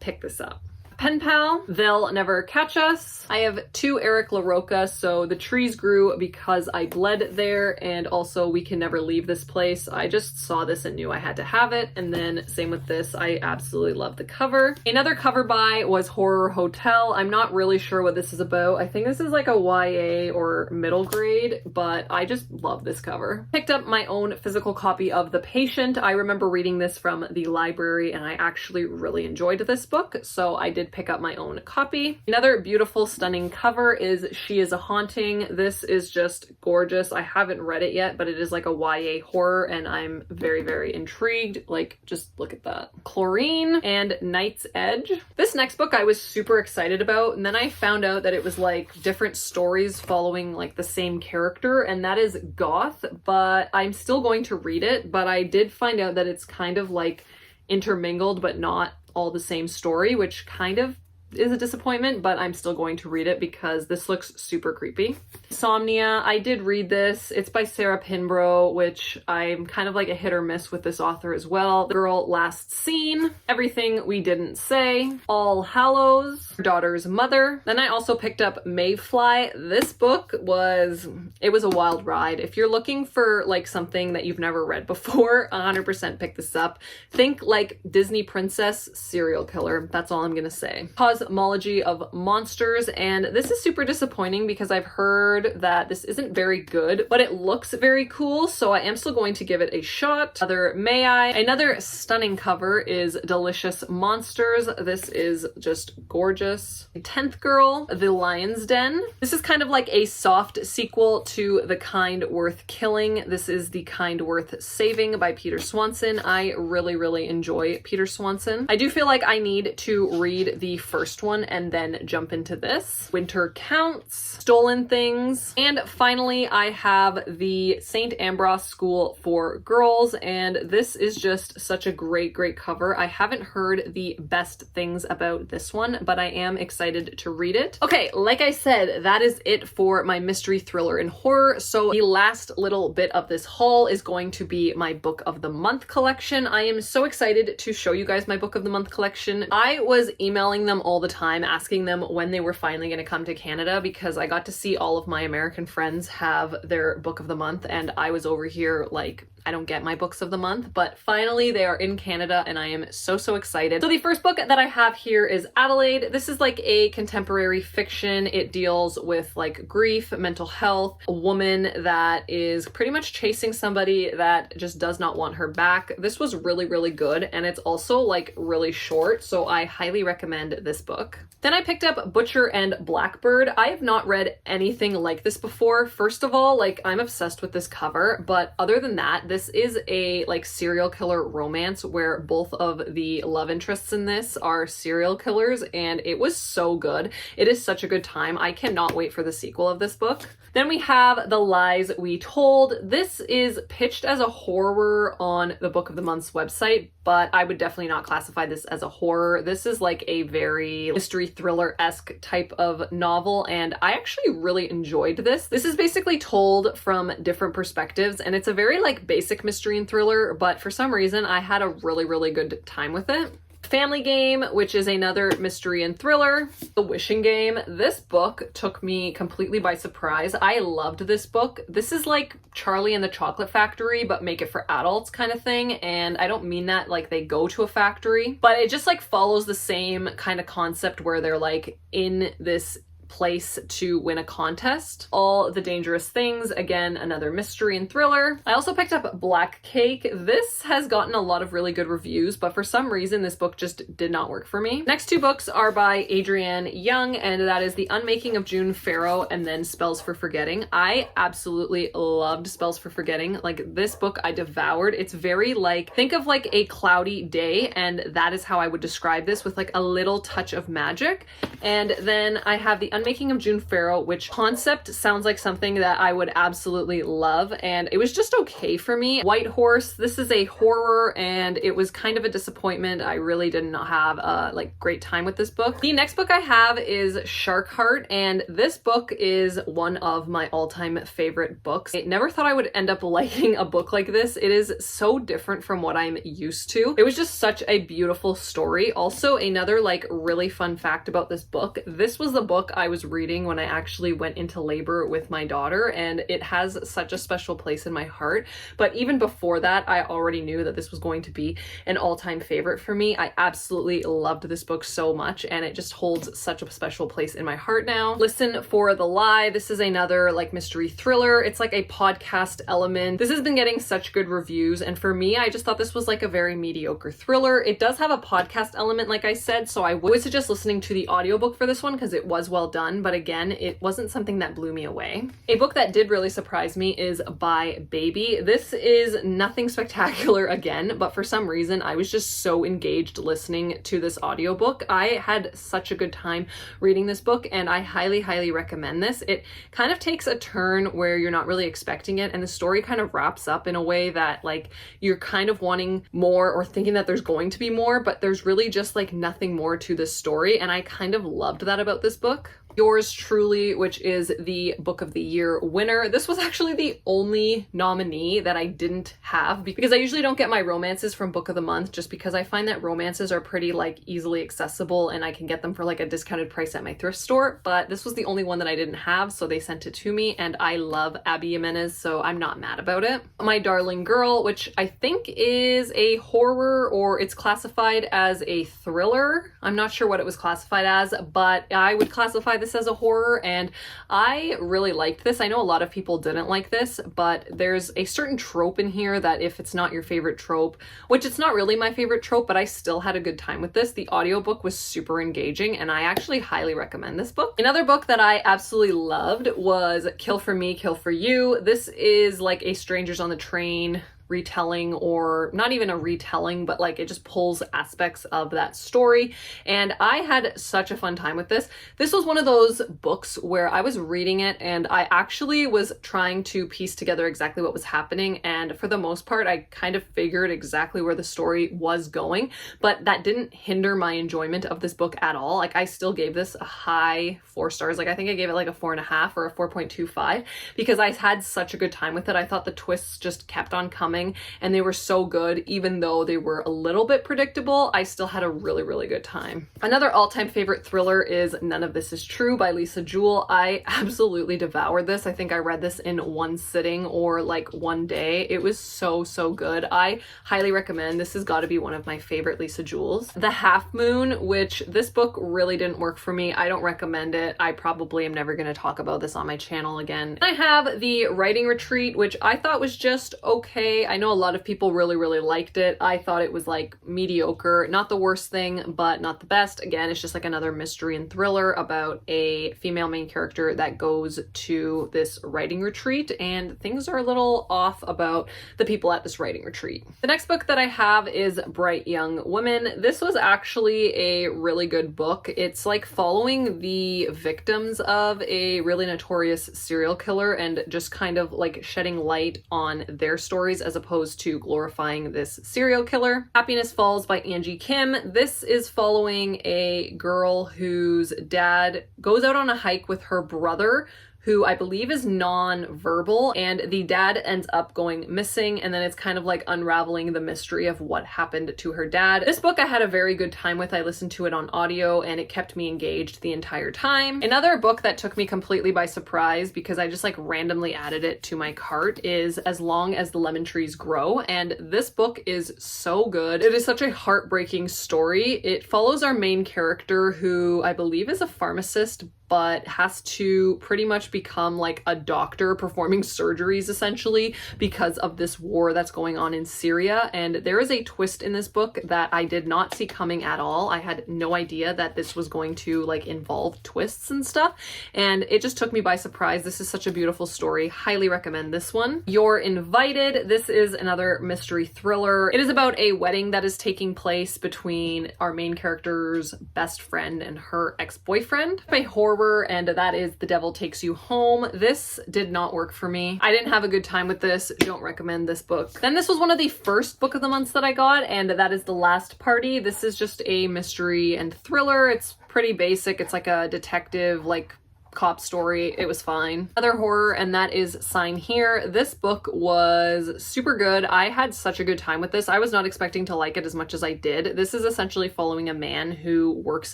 pick this up. Pen Pal, They'll Never Catch Us. I have 2 Eric LaRocca, so The Trees Grew Because I Bled There, and also We Can Never Leave This Place. I just saw this and knew I had to have it, and then same with this. I absolutely love the cover. Another cover buy was Horror Hotel. I'm not really sure what this is about. I think this is like a YA or middle grade, but I just love this cover. Picked up my own physical copy of The Patient. I remember reading this from the library and I actually really enjoyed this book, so I did pick up my own copy. Another beautiful, stunning cover is She Is a Haunting. This is just gorgeous. I haven't read it yet, but it is like a YA horror and I'm very intrigued. Like, just look at that. Chlorine and Night's Edge. This next book I was super excited about, and then I found out that it was like different stories following like the same character, and that is Goth, but I'm still going to read it. But I did find out that it's kind of like intermingled but not all the same story, which kind of is a disappointment, but I'm still going to read it because this looks super creepy. Insomnia, I did read this. It's by Sarah Pinborough, which I'm kind of like a hit or miss with this author as well. The Girl Last Seen, Everything We Didn't Say, All Hallows, Her Daughter's Mother. Then I also picked up Mayfly. This book was a wild ride. If you're looking for like something that you've never read before, 100% pick this up. Think like Disney princess serial killer. That's all I'm gonna say. Cosmology of Monsters, and this is super disappointing because I've heard that this isn't very good, but it looks very cool, so I am still going to give it a shot. May I? Another stunning cover is Delicious Monsters. This is just gorgeous. 10th Girl, The Lion's Den. This is kind of like a soft sequel to The Kind Worth Killing. This is The Kind Worth Saving by Peter Swanson. I really enjoy Peter Swanson. I do feel like I need to read the first one and then jump into this. Winter Counts, Stolen Things, and finally I have the St. Ambrose School for Girls, and this is just such a great cover. I haven't heard the best things about this one, but I am excited to read it. Okay, like I said, that is it for my mystery, thriller, and horror. So the last little bit of this haul is going to be my book of the month collection. I am so excited to show you guys my book of the month collection. I was emailing them all the time asking them when they were finally going to come to Canada because I got to see all of my American friends have their book of the month and I was over here like, I don't get my books of the month, but finally they are in Canada and I am so excited. So the first book that I have here is Adelaide. This is like a contemporary fiction. It deals with like grief, mental health, a woman that is pretty much chasing somebody that just does not want her back. This was really good, and it's also like really short, so I highly recommend this book. Then I picked up Butcher and Blackbird. I have not read anything like this before. First of all, like I'm obsessed with this cover, but other than that, this is a like serial killer romance where both of the love interests in this are serial killers, and it was so good. It is such a good time. I cannot wait for the sequel of this book. Then we have The Lies We Told. This is pitched as a horror on the Book of the Month's website, but I would definitely not classify this as a horror. This is like a very mystery thriller-esque type of novel, and I actually really enjoyed this. This is basically told from different perspectives, and it's a very like basic mystery and thriller, but for some reason I had a really good time with it. Family Game, which is another mystery and thriller. The Wishing Game. This book took me completely by surprise. I loved this book. This is like Charlie and the Chocolate Factory, but make it for adults kind of thing. And I don't mean that like they go to a factory, but it just like follows the same kind of concept where they're like in this place to win a contest. All the Dangerous Things, again, another mystery and thriller. I also picked up Black Cake. This has gotten a lot of really good reviews, but for some reason this book just did not work for me. Next two books are by Adrienne Young, and that is The Unmaking of June Farrow and then Spells for Forgetting. I absolutely loved Spells for Forgetting. Like, this book I devoured. It's very like, think of like a cloudy day, and that is how I would describe this, with like a little touch of magic. And then I have The Unmaking of June Farrow, which concept sounds like something that I would absolutely love, and it was just okay for me. White Horse, this is a horror, and it was kind of a disappointment. I really did not have a like great time with this book. The next book I have is Shark Heart, and this book is one of my all-time favorite books. I never thought I would end up liking a book like this. It is so different from what I'm used to. It was just such a beautiful story. Also, another like really fun fact about this book, this was the book I was reading when I actually went into labor with my daughter, and it has such a special place in my heart. But even before that, I already knew that this was going to be an all-time favorite for me. I absolutely loved this book so much, and it just holds such a special place in my heart now. Listen for the Lie. This is another like mystery thriller. It's like a podcast element. This has been getting such good reviews, and for me, I just thought this was like a very mediocre thriller. It does have a podcast element, like I said, so I would suggest listening to the audiobook for this one because it was well done, but again, it wasn't something that blew me away. A book that did really surprise me is By Baby. This is nothing spectacular again, but for some reason I was just so engaged listening to this audiobook. I had such a good time reading this book, and I highly recommend this. It kind of takes a turn where you're not really expecting it, and the story kind of wraps up in a way that like you're kind of wanting more or thinking that there's going to be more, but there's really just like nothing more to this story, and I kind of loved that about this book. Yours Truly, which is the Book of the Year winner. This was actually the only nominee that I didn't have because I usually don't get my romances from Book of the Month, just because I find that romances are pretty like easily accessible and I can get them for like a discounted price at my thrift store, but this was the only one that I didn't have, so they sent it to me, and I love Abby Jimenez, so I'm not mad about it. My Darling Girl, which I think is a horror, or it's classified as a thriller. I'm not sure what it was classified as, but I would classify this as a horror, and I really liked this. I know a lot of people didn't like this, but there's a certain trope in here that if it's not your favorite trope, which it's not really my favorite trope, but I still had a good time with this. The audiobook was super engaging, and I actually highly recommend this book. Another book that I absolutely loved was Kill for Me, Kill for You. This is like a Strangers on the Train retelling, or not even a retelling, but like it just pulls aspects of that story, and I had such a fun time with this. This was one of those books where I was reading it and I actually was trying to piece together exactly what was happening, and for the most part I kind of figured exactly where the story was going, but that didn't hinder my enjoyment of this book at all. Like, I still gave this a high 4 stars. Like, I think I gave it like a 4.5 or a 4.25 because I had such a good time with it. I thought the twists just kept on coming, and they were so good. Even though they were a little bit predictable, I still had a really good time. Another all-time favorite thriller is None of This Is True by Lisa Jewell. I absolutely devoured this. I think I read this in one sitting or like one day. It was so good. I highly recommend. This has got to be one of my favorite Lisa Jewells. The Half Moon, which this book really didn't work for me. I don't recommend it. I probably am never going to talk about this on my channel again. I have The Writing Retreat, which I thought was just okay. I know a lot of people really liked it. I thought it was like mediocre, not the worst thing, but not the best. Again, it's just like another mystery and thriller about a female main character that goes to this writing retreat, and things are a little off about the people at this writing retreat. The next book that I have is Bright Young Woman. This was actually a really good book. It's like following the victims of a really notorious serial killer and just kind of like shedding light on their stories as opposed to glorifying this serial killer. Happiness Falls by Angie Kim. This is following a girl whose dad goes out on a hike with her brother, who I believe is non-verbal, and the dad ends up going missing, and then it's kind of like unraveling the mystery of what happened to her dad. This book I had a very good time with. I listened to it on audio and it kept me engaged the entire time. Another book that took me completely by surprise because I just like randomly added it to my cart is As Long as the Lemon Trees Grow, and this book is so good. It is such a heartbreaking story. It follows our main character, who I believe is a pharmacist but has to pretty much become like a doctor performing surgeries essentially because of this war that's going on in Syria. And there is a twist in this book that I did not see coming at all. I had no idea that this was going to like involve twists and stuff, and it just took me by surprise. This is such a beautiful story. Highly recommend this one. You're Invited. This is another mystery thriller. It is about a wedding that is taking place between our main character's best friend and her ex-boyfriend. A horror, and that is The Devil Takes You Home. This did not work for me. I didn't have a good time with this. Don't recommend this book. Then this was one of the first book of the months that I got, and that is The Last Party. This is just a mystery and thriller. It's pretty basic. It's like a detective, like cop story. It was fine. Another horror, and that is Sign Here. This book was super good. I had such a good time with this. I was not expecting to like it as much as I did. This is essentially following a man who works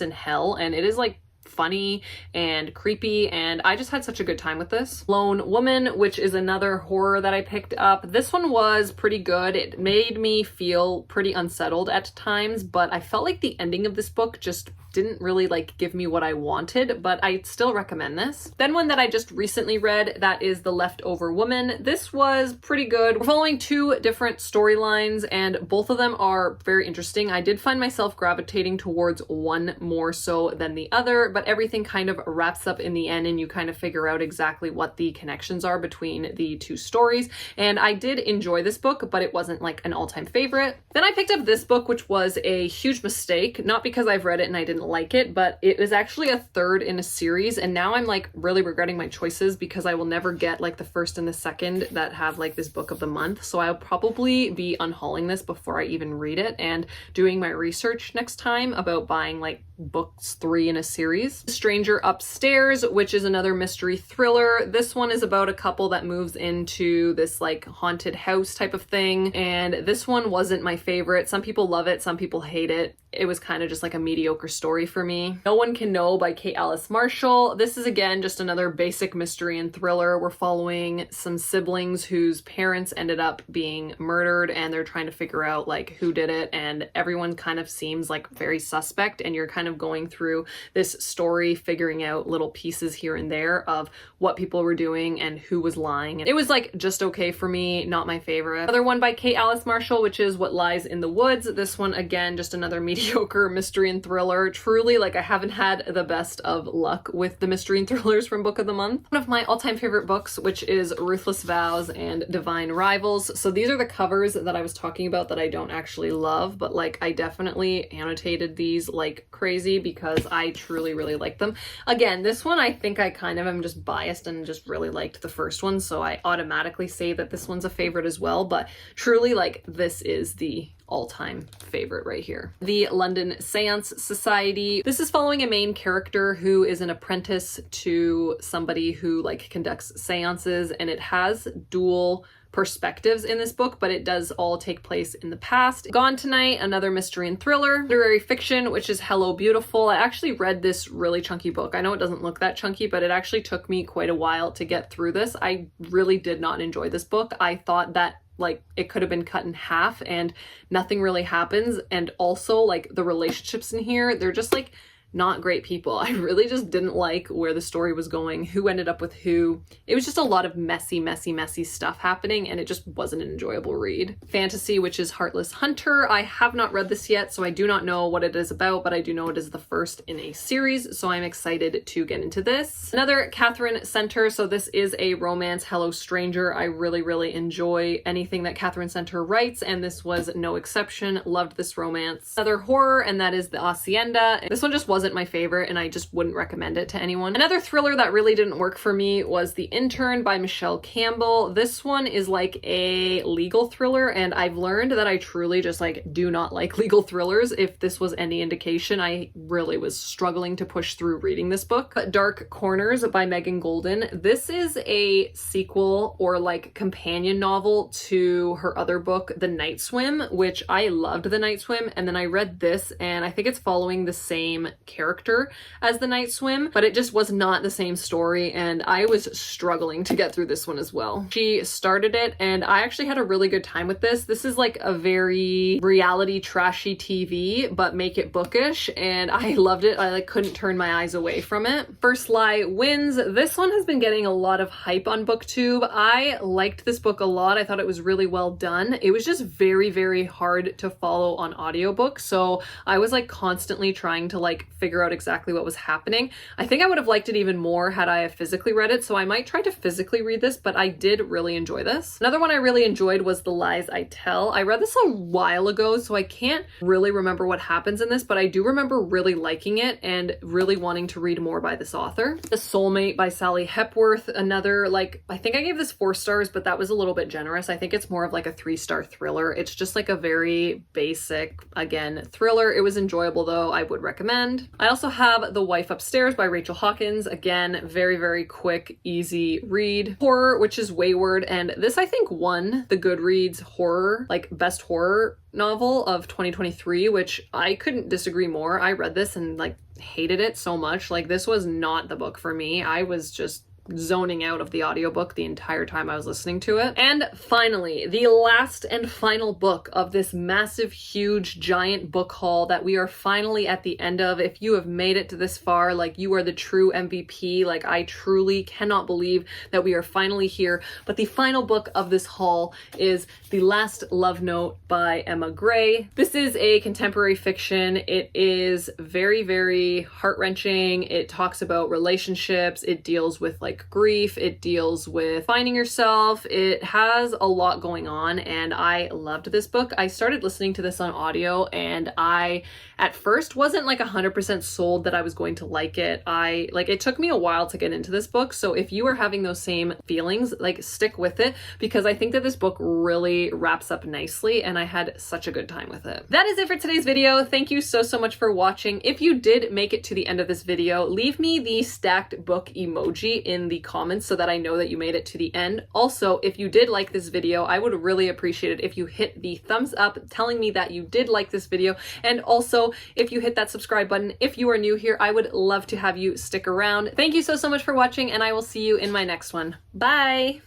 in hell, and it is like funny and creepy, and I just had such a good time with this. Lone Woman, which is another horror that I picked up. This one was pretty good. It made me feel pretty unsettled at times, but I felt like the ending of this book just didn't really like give me what I wanted, but I still recommend this. Then one that I just recently read, that is The Leftover Woman. This was pretty good. We're following two different storylines and both of them are very interesting. I did find myself gravitating towards one more so than the other, but everything kind of wraps up in the end and you kind of figure out exactly what the connections are between the two stories. And I did enjoy this book, but it wasn't like an all-time favorite. Then I picked up this book, which was a huge mistake, not because I've read it and I didn't like it, but it is actually a third in a series, and now I'm like really regretting my choices because I will never get like the first and the second that have like this book of the month. So I'll probably be unhauling this before I even read it and doing my research next time about buying like books 3 in a series. Stranger Upstairs, which is another mystery thriller. This one is about a couple that moves into this like haunted house type of thing, and this one wasn't my favorite. Some people love it, some people hate it. It was kind of just like a mediocre story for me. No One Can Know by Kate Alice Marshall. This is again just another basic mystery and thriller. We're following some siblings whose parents ended up being murdered and they're trying to figure out like who did it, and everyone kind of seems like very suspect, and you're kind of going through this story figuring out little pieces here and there of what people were doing and who was lying. It was like just okay for me, not my favorite. Another one by Kate Alice Marshall, which is What Lies in the Woods. This one again just another mediocre mystery and thriller. Truly, like I haven't had the best of luck with the mystery and thrillers from Book of the Month. One of my all-time favorite books, which is Ruthless Vows and Divine Rivals. So these are the covers that I was talking about that I don't actually love, but like I definitely annotated these like crazy because I truly really like them. Again, this one I think I kind of am just biased and just really liked the first one, so I automatically say that this one's a favorite as well, but truly like this is the all-time favorite right here. The London Seance Society. This is following a main character who is an apprentice to somebody who like conducts seances, and it has dual perspectives in this book, but it does all take place in the past. Gone Tonight, another mystery and thriller. Literary fiction, which is Hello Beautiful. I actually read this really chunky book. I know it doesn't look that chunky, but it actually took me quite a while to get through this. I really did not enjoy this book. I thought that like it could have been cut in half and nothing really happens, and also like the relationships in here, they're just like not great people. I really just didn't like where the story was going, who ended up with who. It was just a lot of messy stuff happening, and it just wasn't an enjoyable read. Fantasy, which is Heartless Hunter. I have not read this yet, so I do not know what it is about, but I do know it is the first in a series, so I'm excited to get into this. Another Catherine Center, so this is a romance, Hello Stranger. I really enjoy anything that Catherine Center writes, and this was no exception. Loved this romance. Another horror, and that is The Hacienda. This one just wasn't my favorite, and I just wouldn't recommend it to anyone. Another thriller that really didn't work for me was The Intern by Michelle Campbell. This one is like a legal thriller, and I've learned that I truly just like do not like legal thrillers. If this was any indication, I really was struggling to push through reading this book. Dark Corners by Megan Golden. This is a sequel or like companion novel to her other book, The Night Swim, which I loved The Night Swim, and then I read this, and I think it's following the same character as The Night Swim, but it just was not the same story, and I was struggling to get through this one as well. She started it, and I actually had a really good time with this. This is like a very reality trashy TV, but make it bookish, and I loved it. I like couldn't turn my eyes away from it. First Lie Wins. This one has been getting a lot of hype on BookTube. I liked this book a lot. I thought it was really well done. It was just very hard to follow on audiobook, so I was like constantly trying to like figure out exactly what was happening. I think I would have liked it even more had I physically read it, so I might try to physically read this, but I did really enjoy this. Another one I really enjoyed was The Lies I Tell. I read this a while ago, so I can't really remember what happens in this, but I do remember really liking it and really wanting to read more by this author. The Soulmate by Sally Hepworth. Another, like, I think I gave this 4 stars, but that was a little bit generous. I think it's more of like a 3-star thriller. It's just like a very basic, again, thriller. It was enjoyable though. I would recommend. I also have The Wife Upstairs by Rachel Hawkins. Again, very quick, easy read. Horror, which is Wayward, and this I think won the Goodreads horror, like best horror novel of 2023, which I couldn't disagree more. I read this and like hated it so much. Like this was not the book for me. I was just zoning out of the audiobook the entire time I was listening to it. And finally, the last and final book of this massive, huge, giant book haul that we are finally at the end of. If you have made it to this far, like you are the true MVP. Like I truly cannot believe that we are finally here. But the final book of this haul is The Last Love Note by Emma Gray. This is a contemporary fiction. It is very heart-wrenching. It talks about relationships. It deals with like grief. It deals with finding yourself. It has a lot going on, and I loved this book. I started listening to this on audio, and I at first wasn't like 100% sold that I was going to like it. It took me a while to get into this book, so if you are having those same feelings, like stick with it, because I think that this book really wraps up nicely, and I had such a good time with it. That is it for today's video. Thank you so much for watching. If you did make it to the end of this video, leave me the stacked book emoji in the comments so that I know that you made it to the end. Also, if you did like this video, I would really appreciate it if you hit the thumbs up telling me that you did like this video, and also if you hit that subscribe button. If you are new here, I would love to have you stick around. Thank you so much for watching, and I will see you in my next one. Bye!